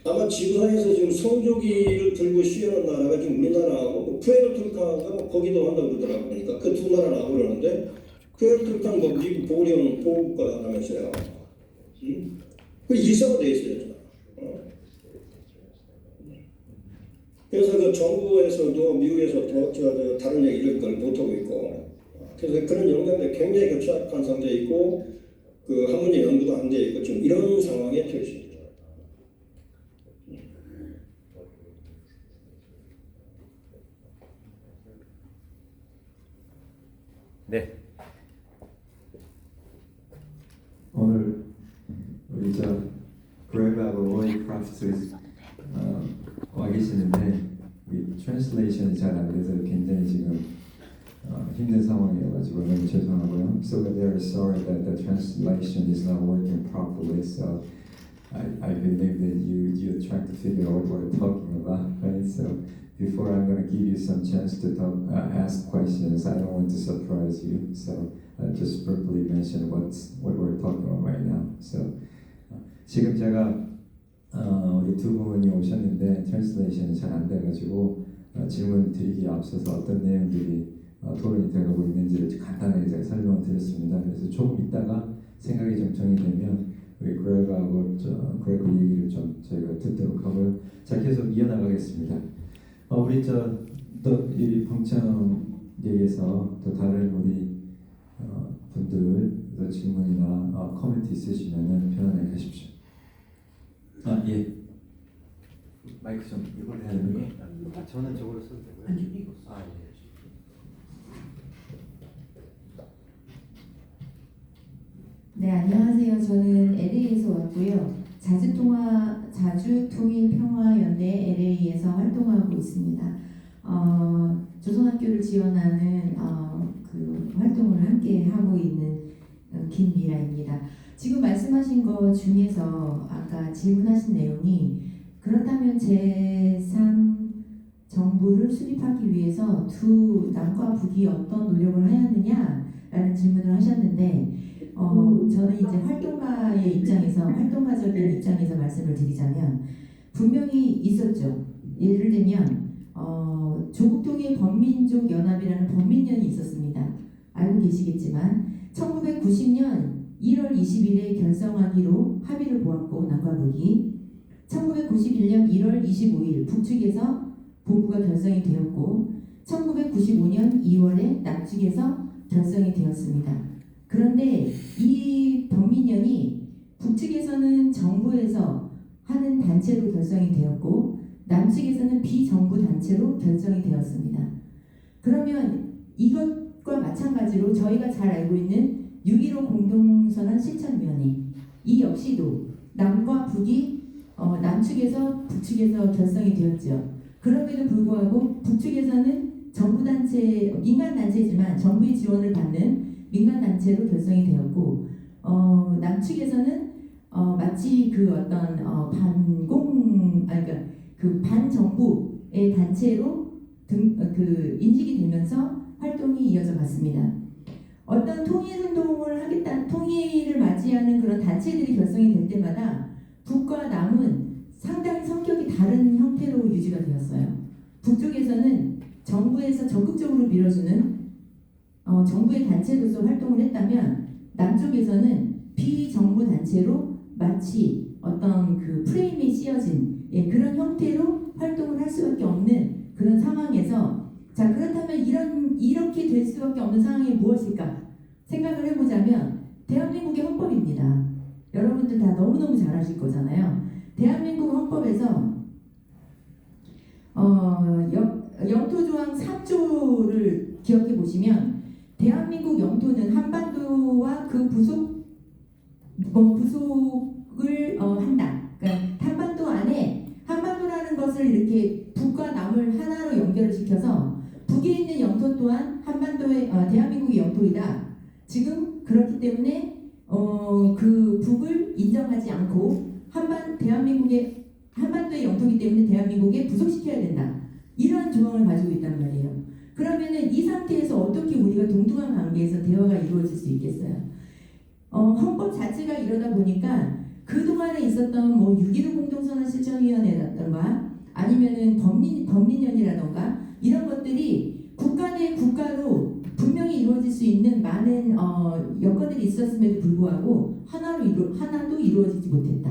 아마 지구상에서 지금 성조기를 들고 쉬어는 나라가 지금 우리나라하고 푸에르토리칸가 거기도 한다고 그러더라고요. 그러니까 그 두 나라 나오고 그러는데 푸에르토리칸 뭐 미국 보호국가라면서요. 그 이사가 돼 있어요. 그래서 그 정부에서도 미국에서 다른 얘기를 그걸 못하고 있고, 그래서 그런 영향들이 굉장히 취약한 상태에 있고, 그 한문이 연구도 안 돼 있고, 지금 이런 상황에 처해 있습니다. 네. 오늘 우리 그레그하고 로이 크라프트 와 계시는데 이 트랜슬레이션이 잘 안 돼서 굉장히 지금 힘든 상황이어가지고 너무 죄송하고요. So we're very sorry that the translation is not working properly. So I believe that you're trying to figure out what we're talking about, right? So before I'm going to give you some chance to talk, ask questions, I don't want to surprise you. So I'll just verbally mention what we're talking about right now. So 지금 제가 우리 두 분이 오셨는데 트랜슬레이션이 잘 안 돼가지고 질문 드리기에 앞서서 어떤 내용들이 토론이 되고 있는지를 간단하게 제가 설명을 드렸습니다. 그래서 조금 있다가 생각이 좀 정리되면 우리 그레그하고 그레그 얘기를 좀 저희가 듣도록 하고요. 자, 계속 이어나가겠습니다. 우리 또 이 방청객에서 또 다른 우리 분들 질문이나 코멘트 있으시면은 편안하게 하십시오. 예. 마이크 좀 이걸 해야 되는 거? 저는 저걸로 써도 되고요. 아니 이거. 예. 네, 안녕하세요. 저는 LA에서 왔고요. 자주통일평화연대 LA에서 활동하고 있습니다. 조선학교를 지원하는 그 활동을 함께 하고 있는 김미라입니다. 지금 말씀하신 것 중에서 아까 질문하신 내용이 그렇다면 제3 정부를 수립하기 위해서 두 남과 북이 어떤 노력을 하였느냐라는 질문을 하셨는데 저는 이제 활동가의 입장에서 활동가적인 입장에서 말씀을 드리자면 분명히 있었죠. 예를 들면 조국통일 범민족 연합이라는 범민련이 있었습니다. 알고 계시겠지만 1990년 1월 20일에 결성하기로 합의를 보았고 남과 북이 1991년 1월 25일 북측에서 본부가 결성이 되었고 1995년 2월에 남측에서 결성이 되었습니다. 그런데 이 범민련이 북측에서는 정부에서 하는 단체로 결성이 되었고 남측에서는 비정부 단체로 결성이 되었습니다. 그러면 이것과 마찬가지로 저희가 잘 알고 있는 6.15 공동선언 실천위원회 이 역시도 남과 북이 남측에서 북측에서 결성이 되었죠. 그럼에도 불구하고 북측에서는 정부단체, 민간단체지만 정부의 지원을 받는 민간단체로 결성이 되었고 남측에서는 마치 그 어떤 그러니까 그 반정부의 단체로 인식이 되면서 활동이 이어져 갔습니다. 어떤 통일운동을 하겠다, 통일을 맞이하는 그런 단체들이 결성이 될 때마다 북과 남은 상당히 성격이 다른 형태로 유지가 되었어요. 북쪽에서는 정부에서 적극적으로 밀어주는 정부의 단체로서 활동을 했다면 남쪽에서는 비정부 단체로 마치 어떤 그 프레임에 씌어진 그런 형태로 활동을 할 수밖에 없는 그런 상황에서 자 그렇다면 이렇게 될 수밖에 없는 상황이 무엇일까 생각을 해보자면 대한민국의 헌법입니다. 여러분들 다 너무너무 잘 아실 거잖아요. 대한민국 헌법에서 영토조항 3조를 기억해 보시면 대한민국 영토는 한반도와 그 부속을 한다. 그러니까 한반도 안에 한반도라는 것을 이렇게 북과 남을 하나로 연결을 시켜서 북에 있는 영토 또한 한반도의 대한민국의 영토이다. 지금 그렇기 때문에 그 북을 인정하지 않고 한반도의 영토이기 때문에 대한민국에 부속시켜야 된다. 이러한 조항을 가지고 있단 말이에요. 우리가 동등한 관계에서 대화가 이루어질 수 있겠어요. 헌법 자체가 이러다 보니까 그동안에 있었던 뭐 6.15 공동선언 실천위원회라던가 아니면은 범민연이라던가 이런 것들이 국가 대 국가로 분명히 이루어질 수 있는 많은 여건들이 있었음에도 불구하고 하나도 이루어지지 못했다.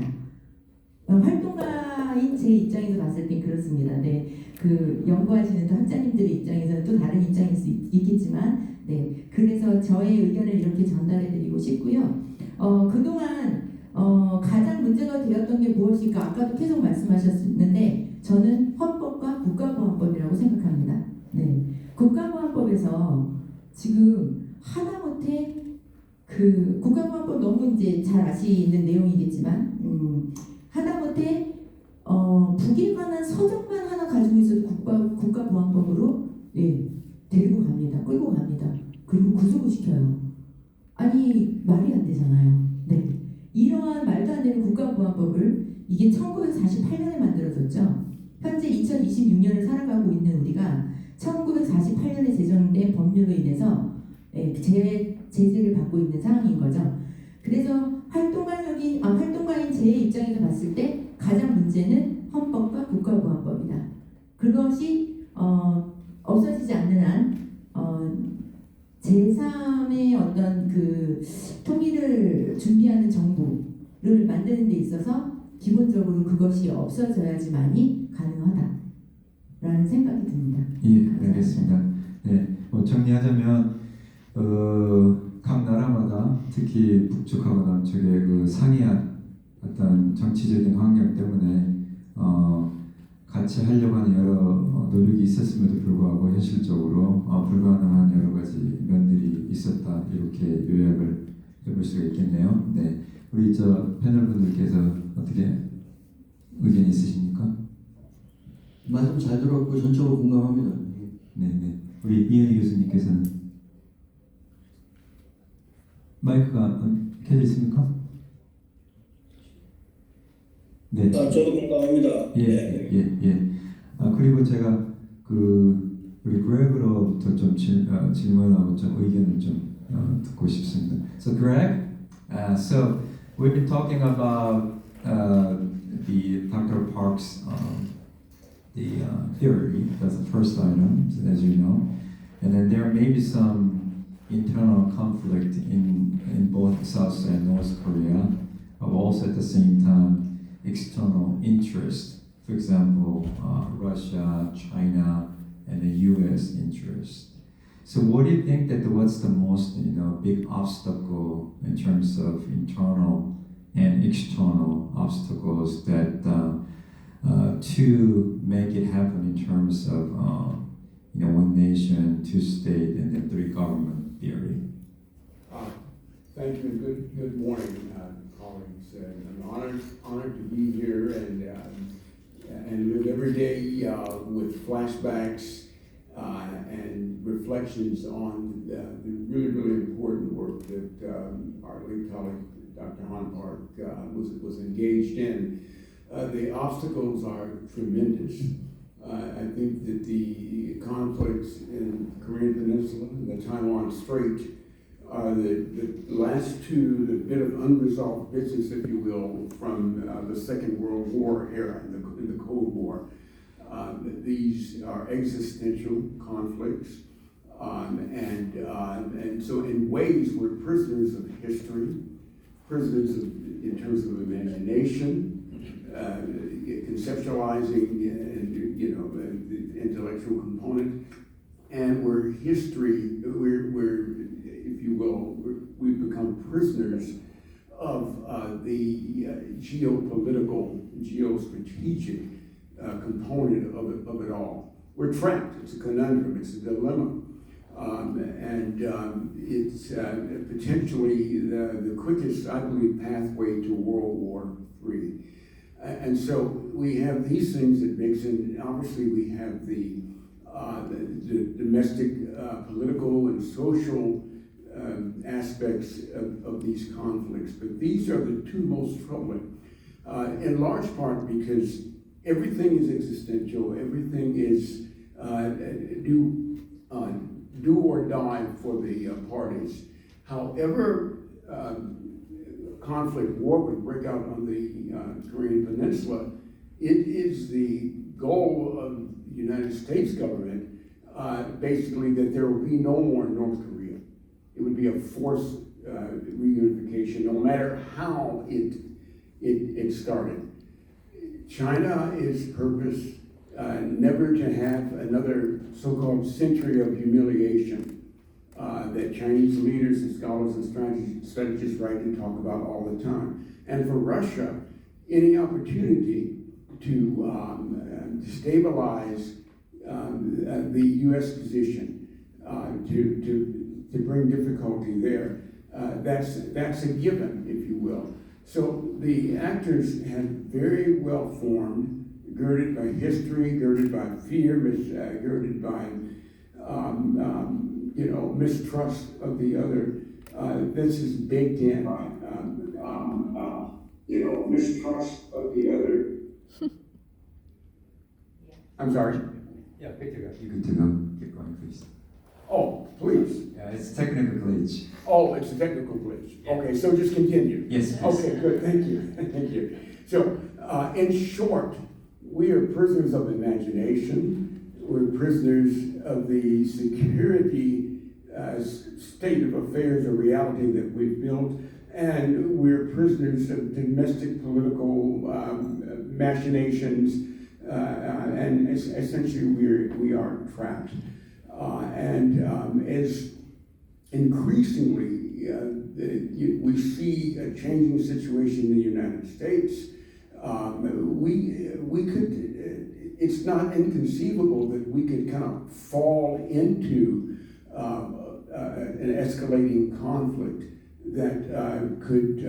활동가인 제 입장에서 봤을 땐 그렇습니다. 네, 그 연구하시는 또 학자님들의 입장에서는 또 다른 입장일 수 있겠지만, 네, 그래서 저의 의견을 이렇게 전달해드리고 싶고요. 그동안 가장 문제가 되었던 게 무엇일까? 아까도 계속 말씀하셨는데 저는 헌법과 국가보안법이라고 생각합니다. 네, 국가보안법에서 지금 하다못해 그 국가보안법 너무 이제 잘 아시는 내용이겠지만 하다못해 북에 관한 서적만 하나 가지고 있어도 국가보안법으로 데리고 갑니다. 끌고 갑니다. 그리고 구속을 시켜요. 아니 말이 안 되잖아요. 네, 이러한 말도 안 되는 국가보안법을 이게 1948년에 만들어졌죠. 현재 2026년을 살아가고 있는 우리가 1948년에 제정된 법률로 인해서 제재를 받고 있는 상황인 거죠. 그래서 활동가인 제 입장에서 봤을 때 가장 문제는 헌법과 국가보안법이다. 그것이 없어지지 않는 한 제3의 어떤 그 통일을 준비하는 정부를 만드는 데 있어서 기본적으로 그것이 없어져야지만이 가능하다라는 생각이 듭니다. 예, 알겠습니다. 네, 정리하자면 각 나라마다 특히 북쪽하고 남쪽의 그 상이한 어떤 정치적인 환경 때문에 같이 하려고 하는 여러 노력이 있었음에도 불구하고 현실적으로 불가능한 여러 가지 면들이 있었다, 이렇게 요약을 해볼 수가 있겠네요. 네, 우리 저 패널 분들께서 어떻게 의견 있으십니까? 말씀 잘 들었고 전적으로 공감합니다. 네. 우리 이현희 교수님께서는 마이크가 켜져 있습니까? 네. 저도 공감합니다. 예. 그리고 제가 우리 그렉으로부터 좀 질문하고 좀 의견을 좀 듣고 싶습니다. So Greg, so we've been talking about the Dr. Park's the theory. That's the first item, as you know, and then there may be some internal conflict in both South and North Korea, but also at the same time external interest. For example, Russia, China, and the U.S. interest. So, what do you think that what's the most big obstacle in terms of internal and external obstacles that to make it happen in terms of one nation, two state, and then three government theory? Thank you, and good morning, colleagues. I'm honored to be here and live every day with flashbacks and reflections on the really important work that our late colleague, Dr. Han Park, was engaged in. The obstacles are tremendous. I think that the conflicts in the Korean Peninsula and the Taiwan Strait are the last two, the bit of unresolved business, if you will, from the Second World War era, in the Cold War. These are existential conflicts, and so in ways we're prisoners of history, prisoners in terms of imagination, conceptualizing, the intellectual component, and we're history. We're if you will, we've become prisoners of the geopolitical, geostrategic component of it all. We're trapped. It's a conundrum. It's a dilemma, and it's potentially the quickest, I believe, pathway to World War III. And so we have these things that mix in. Obviously, we have the domestic, political, and social aspects of these conflicts, but these are the two most troubling, in large part because everything is existential, everything is do or die for the parties. However, war would break out on the Korean Peninsula, it is the goal of the United States government, basically, that there will be no more North Korea. It would be a forced reunification, no matter how it started. China is purpose never to have another so-called century of humiliation that Chinese leaders and scholars and strategists rightly talk about all the time. And for Russia, any opportunity to stabilize the U.S. position, to bring difficulty there, that's a given, if you will. So the actors have very well formed, girded by history, girded by fear, girded by mistrust of the other. This is baked in. Mistrust of the other. I'm sorry. Yeah, you could keep going, please. Oh, please. Yeah, it's technical glitch. Oh, it's a technical glitch. Okay, so just continue. Yes, please. Okay, good. Thank you. Thank you. So, in short, we are prisoners of imagination. We're prisoners of the security state of affairs or reality that we've built, and we're prisoners of domestic political machinations, and essentially we are trapped. As increasingly we see a changing situation in the United States, we could. It's not inconceivable that we could kind of fall into an escalating conflict that could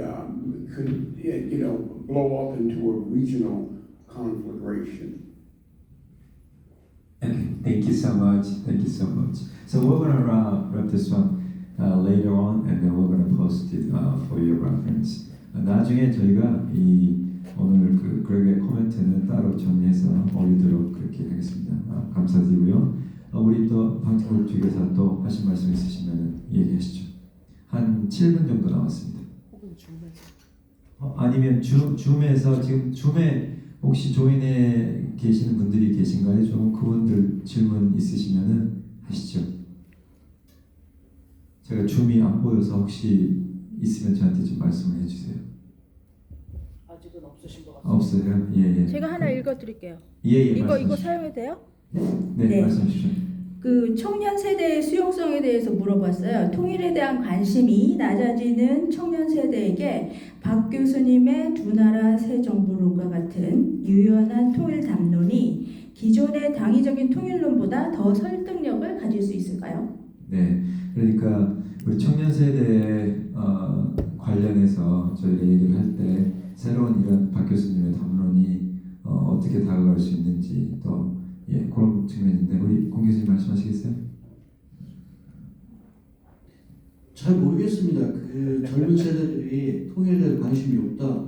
blow up into a regional conflagration. Thank you so much. Thank you so much. So we're gonna wrap this one later on, and then we're gonna post it for your reference. 나중에 저희가 이 오늘 그 그렉의 코멘트는 따로 정리해서 올리도록 그렇게 하겠습니다. 감사드리고요. 우리 또 방송국 주교사 또 하신 말씀 있으시면 얘기하시죠. 한 7분 정도 남았습니다. 아니면 줌에서 지금 줌에 혹시 조인에 계시는 분들이 계신가요? 좀 그분들 질문 있으시면은 하시죠. 제가 줌이 안 보여서 혹시 있으면 저한테 좀 말씀을 해주세요. 아직은 없으신 것 같아요. 없어요? 예. 제가 하나 읽어드릴게요. 예. 이거 사용해도 돼요? 네, 말씀하십시오. 그 청년 세대의 수용성에 대해서 물어봤어요. 통일에 대한 관심이 낮아지는 청년 세대에게 박 교수님의 두 나라 새 정부론과 같은 유연한 통일 담론이 기존의 당위적인 통일론보다 더 설득력을 가질 수 있을까요? 네, 그러니까 우리 청년 세대에 관련해서 저희가 얘기를 할 때 새로운 이런 박 교수님의 담론이 어떻게 다가갈 수 있는지 또 그런 측면인데 우리 공 교수님 말씀하시겠어요? 잘 모르겠습니다. 그 젊은 세대들이 통일에 대해 관심이 없다.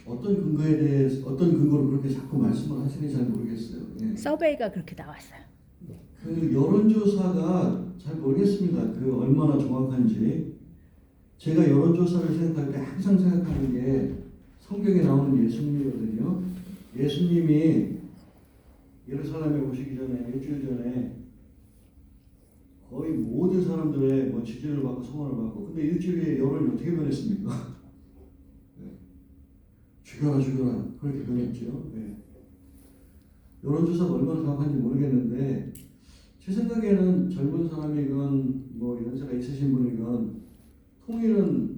어떤 근거로 그렇게 자꾸 말씀을 하시는지 잘 모르겠어요. 서베이가 그렇게 나왔어요. 그 여론조사가 잘 모르겠습니다. 그 얼마나 정확한지. 제가 여론조사를 생각할 때 항상 생각하는 게 성경에 나오는 예수님이거든요. 예수님이 예루살렘에 오시기 전에 일주일 전에 거의 모든 사람들의 지지를 받고 성원을 받고, 근데 일주일 후에 여론이 어떻게 변했습니까? 죽여라 그렇게 변했죠. 여론조사가 얼마나 정확한지 모르겠는데 제 생각에는 젊은 사람이건 연세가 있으신 분이건 통일은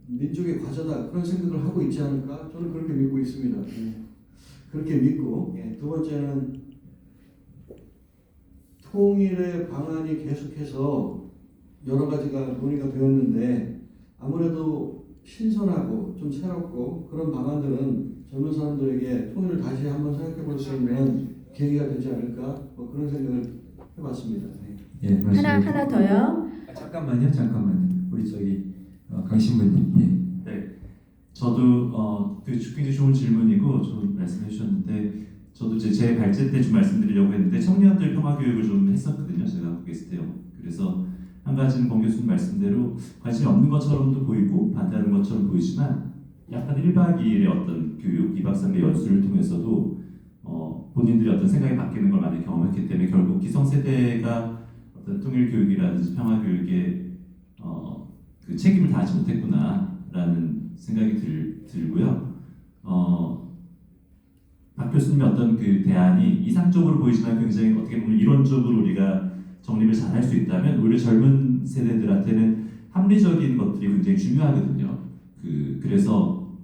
민족의 과제다 그런 생각을 하고 있지 않을까? 저는 그렇게 믿고 있습니다. 그렇게 믿고, 두 번째는 통일의 방안이 계속해서 여러 가지가 논의가 되었는데 아무래도 신선하고 좀 새롭고 그런 방안들은 젊은 사람들에게 통일을 다시 한번 생각해 볼 수 있는 계기가 되지 않을까? 그런 생각을 해봤습니다. 하나 더요. 잠깐만요. 우리 강 신부님. 네, 저도 굉장히 좋은 질문이고 좀 말씀해 주셨는데 저도 제 발제 때 좀 말씀드리려고 했는데 청년들 평화 교육을 좀 했었거든요. 제가 갖고 계세요. 그래서 한 가지는 권 교수님 말씀대로 관심이 없는 것처럼도 보이고 반대하는 것처럼 보이지만 약간 1박 2일의 어떤 교육, 2박 3일 연수를 통해서도 본인들이 어떤 생각이 바뀌는 걸 많이 경험했기 때문에 결국 기성세대가 어떤 통일교육이라든지 평화교육에 그 책임을 다하지 못했구나라는 생각이 들고요. 박 교수님의 어떤 그 대안이 이상적으로 보이지만 굉장히 어떻게 보면 이론적으로 우리가 정립을 잘 할 수 있다면 오히려 젊은 세대들한테는 합리적인 것들이 굉장히 중요하거든요. 그래서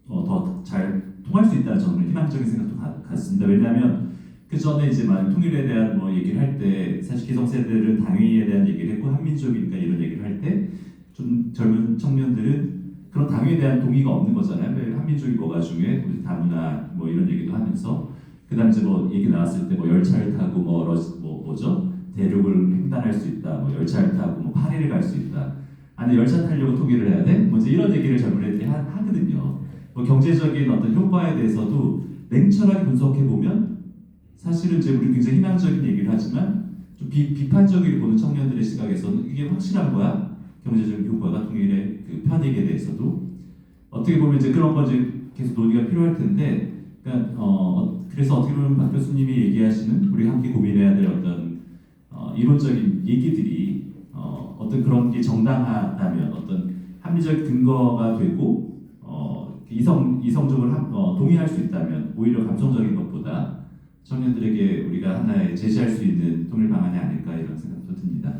더 잘 통할 수 있다는 저는 희망적인 생각도 갖습니다. 왜냐하면 그 전에 이제 막 통일에 대한 뭐 얘기를 할 때 사실 기성세대들은 당위에 대한 얘기를 했고 한민족이니까 이런 얘기를 할 때 좀 젊은 청년들은 그런 당위에 대한 동의가 없는 거잖아요. 왜 한민족이 뭐가 중요해? 우리 다문화 뭐 이런 얘기도 하면서 그다음 이제 뭐 얘기 나왔을 때 뭐 열차를 타고 뭐죠? 대륙을 횡단할 수 있다. 뭐 열차를 타고 뭐 파리를 갈 수 있다. 아니 열차 타려고 통일을 해야 돼? 뭐 이제 이런 얘기를 젊은 애들이 하거든요. 뭐 경제적인 어떤 효과에 대해서도 냉철하게 분석해 보면 사실은 이제 우리 굉장히 희망적인 얘기를 하지만 좀 비판적으로 보는 청년들의 시각에서는 이게 확실한 거야? 경제적인 효과가 통일의 그 편익에 대해서도 어떻게 보면 이제 그런 거 이제 계속 논의가 필요할 텐데, 그러니까 그래서 어떻게 보면 박 교수님이 얘기하시는 우리 함께 고민해야 될 어떤 이론적인 얘기들이 어떤 그런 게 정당하다면 어떤 합리적 근거가 되고 이성적으로 동의할 수 있다면 오히려 감성적인 것보다 청년들에게 우리가 하나의 제시할 수 있는 통일 방안이 아닐까 이런 생각도 듭니다.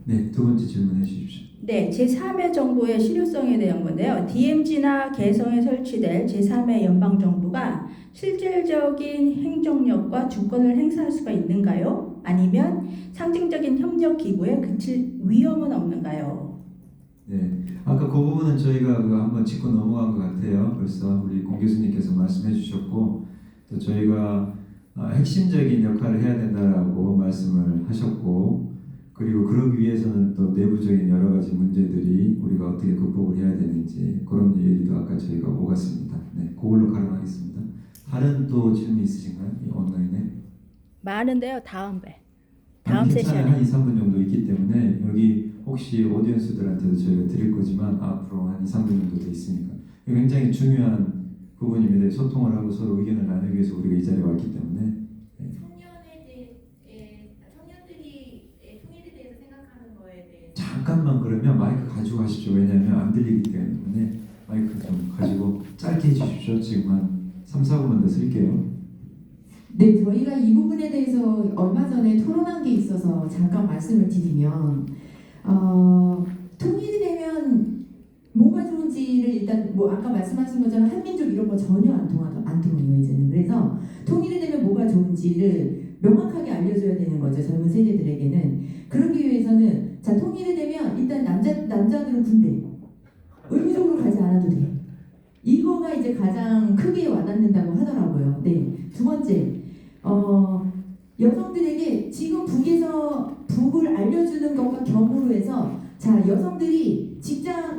네, 두 번째 질문해 주십시오. 네, 제3의 정부의 실효성에 대한 건데요. DMZ나 개성에 설치될 제3의 연방정부가 실질적인 행정력과 주권을 행사할 수가 있는가요? 아니면 상징적인 협력 기구에 그칠 위험은 없는가요? 네, 아까 그 부분은 저희가 한번 짚고 넘어간 것 같아요. 벌써 우리 공 교수님께서 말씀해 주셨고 또 저희가 핵심적인 역할을 해야 된다라고 말씀을 하셨고 그리고 그러기 위해서는 또 내부적인 여러 가지 문제들이 우리가 어떻게 극복을 해야 되는지 그런 얘기도 아까 저희가 오갔습니다. 네, 그걸로 가름하겠습니다. 다른 또 질문 있으신가요? 이 온라인에? 많은데요. 다음 괜찮아요. 세션에. 한 2, 3분 정도 있기 때문에 여기 혹시 오디언스들한테도 저희가 드릴 거지만 앞으로 한 2, 3분 정도 돼 있으니까 굉장히 중요한 부분입니다. 소통을 하고 서로 의견을 나누기 위해서 우리가 이 자리에 왔기 때문에 잠깐만 그러면 마이크 가지고 가십시오. 왜냐하면 안 들리기 때문에 마이크 좀 가지고 짧게 해주십시오. 지금 한 3, 4분만 더 쓸게요. 네, 저희가 이 부분에 대해서 얼마 전에 토론한 게 있어서 잠깐 말씀을 드리면 통일이 되면 뭐가 좋은지를 일단 뭐 아까 말씀하신 것처럼 한민족 이런 거 전혀 안 통해요 이제는. 그래서 통일이 되면 뭐가 좋은지를 명확하게 알려줘야 되는 거죠 젊은 세대들에게는. 그러기 위해서는 자 통일이 되면 일단 남자들은 군대 의무적으로 가지 않아도 돼. 이거가 이제 가장 크게 와닿는다고 하더라고요. 네, 두 번째 여성들에게 지금 북을 알려주는 것과 겸으로 해서 자 여성들이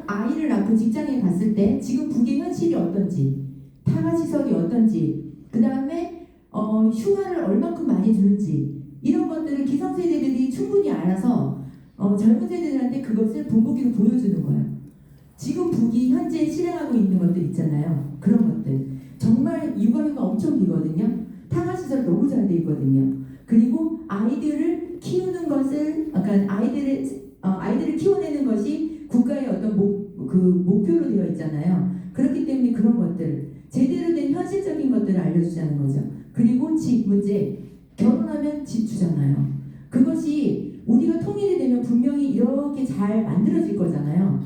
아이를 낳고 직장에 갔을 때 지금 북의 현실이 어떤지 타가시설이 어떤지 그 다음에 휴가를 얼마큼 많이 주는지 이런 것들을 기성세대들이 충분히 알아서 젊은 세대들한테 그것을 본보기로 보여주는 거예요. 지금 북이 현재 실행하고 있는 것들 있잖아요. 그런 것들 정말 육아휴가 엄청 기거든요. 타가시설 너무 잘 돼 있거든요. 그리고 아이들을 키우는 것을 그러니까 아이들을 키워내는 것이 국가의 어떤 목표로 되어 있잖아요. 그렇기 때문에 그런 것들 제대로 된 현실적인 것들을 알려주자는 거죠. 그리고 집 문제 결혼하면 집 주잖아요. 그것이 우리가 통일이 되면 분명히 이렇게 잘 만들어질 거잖아요.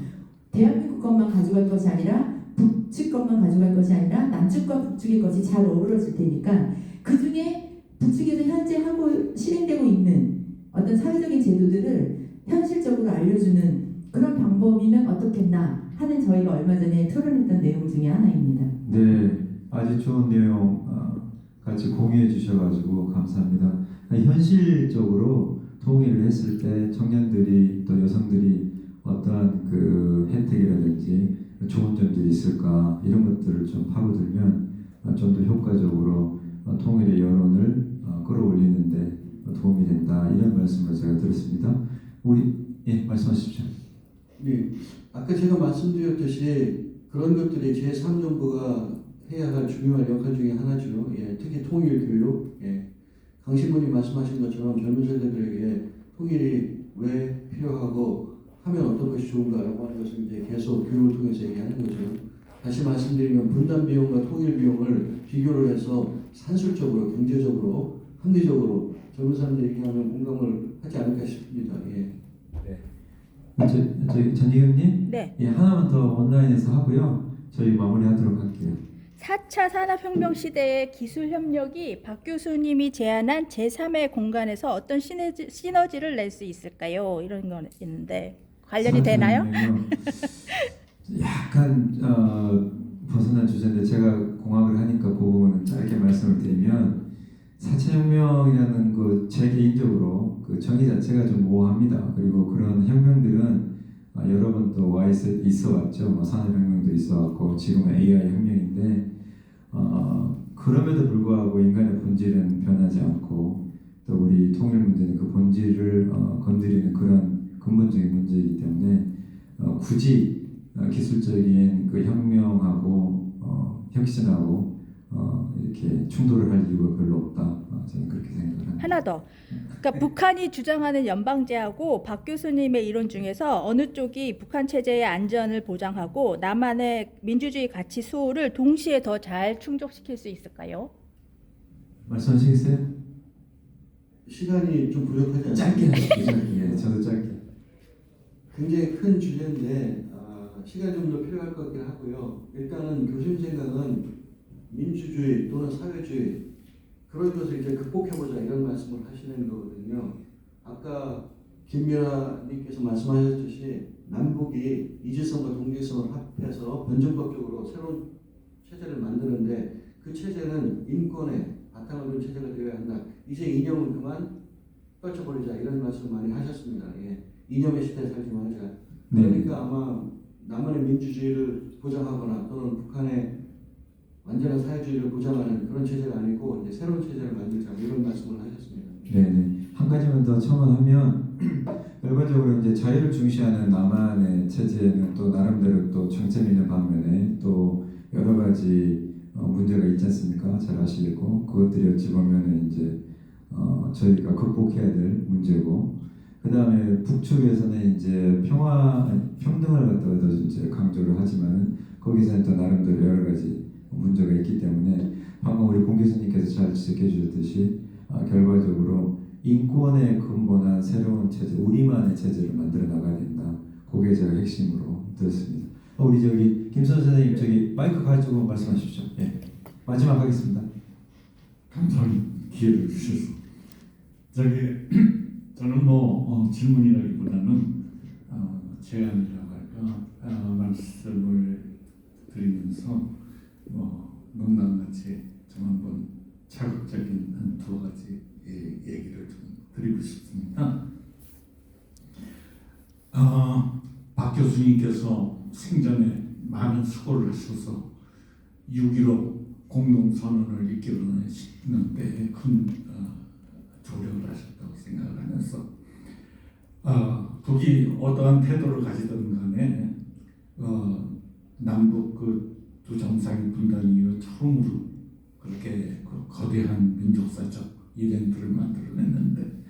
대한민국 것만 가져갈 것이 아니라 북측 것만 가져갈 것이 아니라 남측과 북측의 것이 잘 어우러질 테니까 그 중에 북측에서 현재 하고 실행되고 있는 어떤 사회적인 제도들을 현실적으로 알려주는 그런 방법이면 어떻겠나 하는 저희가 얼마 전에 토론했던 내용 중에 하나입니다. 네, 아주 좋은 내용 같이 공유해 주셔가지고 감사합니다. 현실적으로 통일을 했을 때 청년들이 또 여성들이 어떠한 그 혜택이라든지 좋은 점들이 있을까 이런 것들을 좀 파고들면 좀 더 효과적으로 통일의 여론을 끌어올리는데 도움이 된다 이런 말씀을 제가 있습니다. 예, 말씀하십시오. 네, 아까 제가 말씀드렸듯이 그런 것들이 제3정부가 해야 할 중요한 역할 중에 하나죠. 예, 특히 통일 교육. 예, 강신부님 말씀하신 것처럼 젊은 세대들에게 통일이 왜 필요하고 하면 어떤 것이 좋은가라고 하는 것을 이제 계속 교육을 통해서 얘기하는 거죠. 다시 말씀드리면 분담 비용과 통일 비용을 비교를 해서 산술적으로, 경제적으로, 합리적으로 젊은 사람들이 얘기하면 공감을 하지 않을까 싶습니다. 예. 저희 전희경님, 네. 예, 하나만 더 온라인에서 하고요. 저희 마무리하도록 할게요. 4차 산업혁명 시대의 기술 협력이 박 교수님이 제안한 제3의 공간에서 어떤 시너지를 낼 수 있을까요? 이런 거 있는데 관련이 되나요? 약간 벗어난 주제인데 제가 공학을 하니까 그 부분은 짧게 말씀을 드리면 4차 혁명이라는 거 제 개인적으로 그 정의 자체가 좀 모호합니다. 그리고 그런 혁명들은 여러 번 또 와 있어 왔죠. 뭐 산업혁명도 있어 왔고 지금은 AI 혁명인데 그럼에도 불구하고 인간의 본질은 변하지 않고 또 우리 통일 문제는 그 본질을 건드리는 그런 근본적인 문제이기 때문에 굳이 기술적인 그 혁명하고 혁신하고 이렇게 충돌을 할 이유가 별로 없다. 저는 그렇게 생각을 합니다. 하나 더. 그러니까 북한이 주장하는 연방제하고 박 교수님의 이론 중에서 어느 쪽이 북한 체제의 안전을 보장하고 남한의 민주주의 가치 수호를 동시에 더 잘 충족시킬 수 있을까요? 말씀하시겠어요? 시간이 좀 부족하지 않습니까? 짧게 하시죠. 예, 저도 짧게. 굉장히 큰 주제인데 시간이 좀 더 필요할 것 같긴 하고요. 일단은 교수님 생각은 민주주의 또는 사회주의 그런 것을 이제 극복해보자 이런 말씀을 하시는 거거든요. 아까 김미라님께서 말씀하셨듯이 남북이 이질성과 동질성을 합해서 변증법적으로 새로운 체제를 만드는데 그 체제는 인권에 바탕을 둔 체제가 되어야 한다. 이제 이념은 그만 떨쳐버리자 이런 말씀 많이 하셨습니다. 예. 이념의 시대에 살지 말자. 그러니까 아마 남한의 민주주의를 보장하거나 또는 북한의 완전한 사회주의를 보장하는 그런 체제가 아니고 이제 새로운 체제를 만들자 이런 말씀을 하셨습니다. 네. 한 가지만 더 첨언하면 결과적으로 이제 자유를 중시하는 남한의 체제는 또 나름대로 또 장점이 있는 반면에 또 여러 가지 문제가 있지 않습니까? 잘 아시겠고 그것들이 어찌 보면은 이제 저희가 극복해야 될 문제고 그 다음에 북측에서는 이제 평등을 갖다가 더 이제 강조를 하지만 거기서는 또 나름대로 여러 가지 문제가 있기 때문에 방금 우리 공 교수님께서 잘 지적해 주셨듯이 결과적으로 인권에 근본한 새로운 체제, 우리만의 체제를 만들어 나가야 된다. 그게 제가 핵심으로 들었습니다. 우리 저기 김선 선생님 저기 마이크 가지고 말씀하십시오. 예. 마지막 하겠습니다. 감사합니다. 기회를 주셔서 저는 질문이라기보다는 제안이라고 할까 말씀을 드리면서 농담같이 좀 한번 자극적인 한 두 가지 얘기를 좀 드리고 싶습니다. 박 교수님께서 생전에 많은 수고를 하셔서 6.15 공동선언을 이끌어내시는 데에 큰 조력을 하셨다고 생각을 하면서 북이 어떠한 태도를 가지든 간에 남북 그 두 정상의 분단 이후 처음으로 그렇게 그 거대한 민족사적 이벤트를 만들어냈는데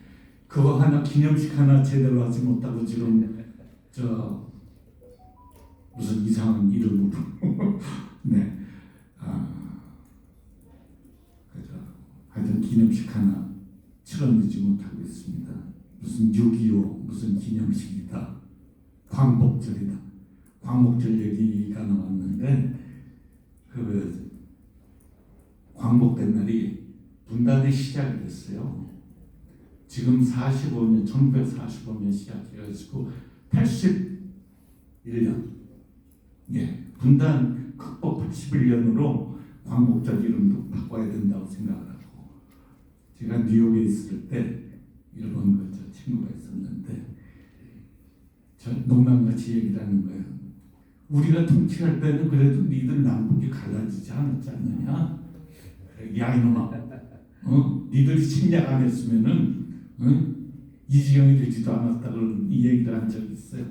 그거 하나 기념식 하나 제대로 하지 못하고 지금 무슨 이상한 이름으로 네 하여튼 기념식 하나 치러내지 못하고 있습니다. 무슨 6.25 무슨 기념식이다. 광복절이다. 광복절 얘기가 나왔는데 그 광복된 날이 분단의 시작이 됐어요. 지금 45년 1945년 시작해가지고 81년 분단 극복 81년으로 광복절 이름도 바꿔야 된다고 생각을 하고 제가 뉴욕에 있을 때 일본 친구가 있었는데 저 농담같이 얘기를 하는 거예요. 우리가 통치할 때는 그래도 니들 남북이 갈라지지 않았지 않느냐? 야 이놈아, 니들이 침략 안 했으면은 이 지경이 되지도 않았다 그런 이 얘기를 한 적이 있어요.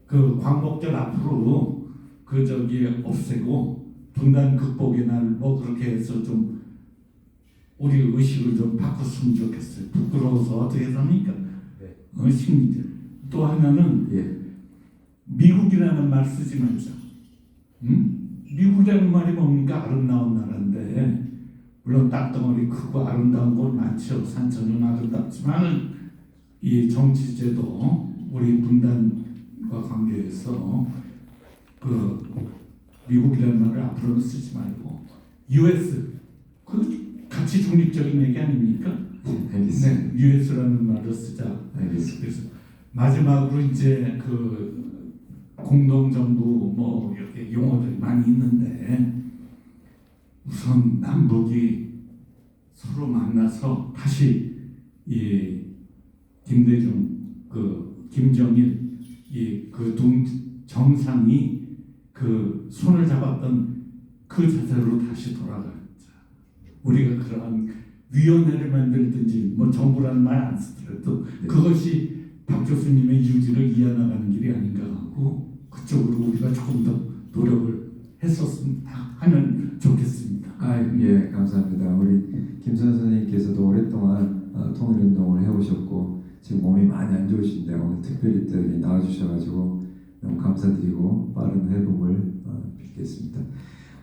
그 광복절 앞으로 그 저기 없애고 분단 극복의 날 뭐 그렇게 해서 좀 우리 의식을 좀 바꿨으면 좋겠어요. 부끄러워서 어떻게 합니까? 심리적. 또 하나는 미국이라는 말 쓰지 말자. 미국이라는 말이 뭡니까? 아름다운 나라인데 물론 땅덩어리 크고 아름다운 곳 많죠. 산천은 아름답지만은 이 정치제도 우리 분단과 관계해서 그 미국이라는 말을 앞으로는 쓰지 말고 US 그 가치 중립적인 얘기 아닙니까? 알겠습니다. 네, US라는 말을 쓰자. 알겠습니다. 그래서 마지막으로 이제 그 공동정부 뭐 이렇게 용어들이 많이 있는데 우선 남북이 서로 만나서 다시 이 김대중 그 김정일 이그 정상이 그 손을 잡았던 그 자세로 다시 돌아가자. 우리가 그러한 위원회를 만들든지 뭐 정부라는 말 안 쓰더라도 그것이 박 교수님의 유지를 이어나가는 길이 아닌가 하고 그쪽으로 우리가 조금 더 노력을 했었으면 하면 좋겠습니다. 예, 감사합니다. 우리 김선 선생님께서도 오랫동안 통일운동을 해오셨고 지금 몸이 많이 안 좋으신데 오늘 특별히 또 여기 나와주셔가지고 너무 감사드리고 빠른 회복을 뵙겠습니다.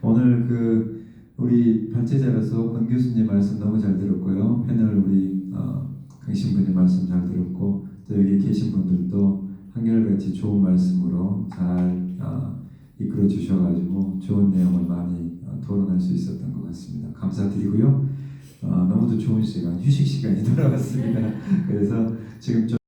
오늘 그 우리 발제자로서 권 교수님 말씀 너무 잘 들었고요. 패널 우리 강신부님 말씀 잘 들었고 또 여기 계신 분들도 한결같이 좋은 말씀으로 잘 이끌어 주셔가지고 좋은 내용을 많이 토론할 수 있었던 것 같습니다. 감사드리고요. 너무도 좋은 시간, 휴식 시간이 돌아왔습니다. 그래서 지금 좀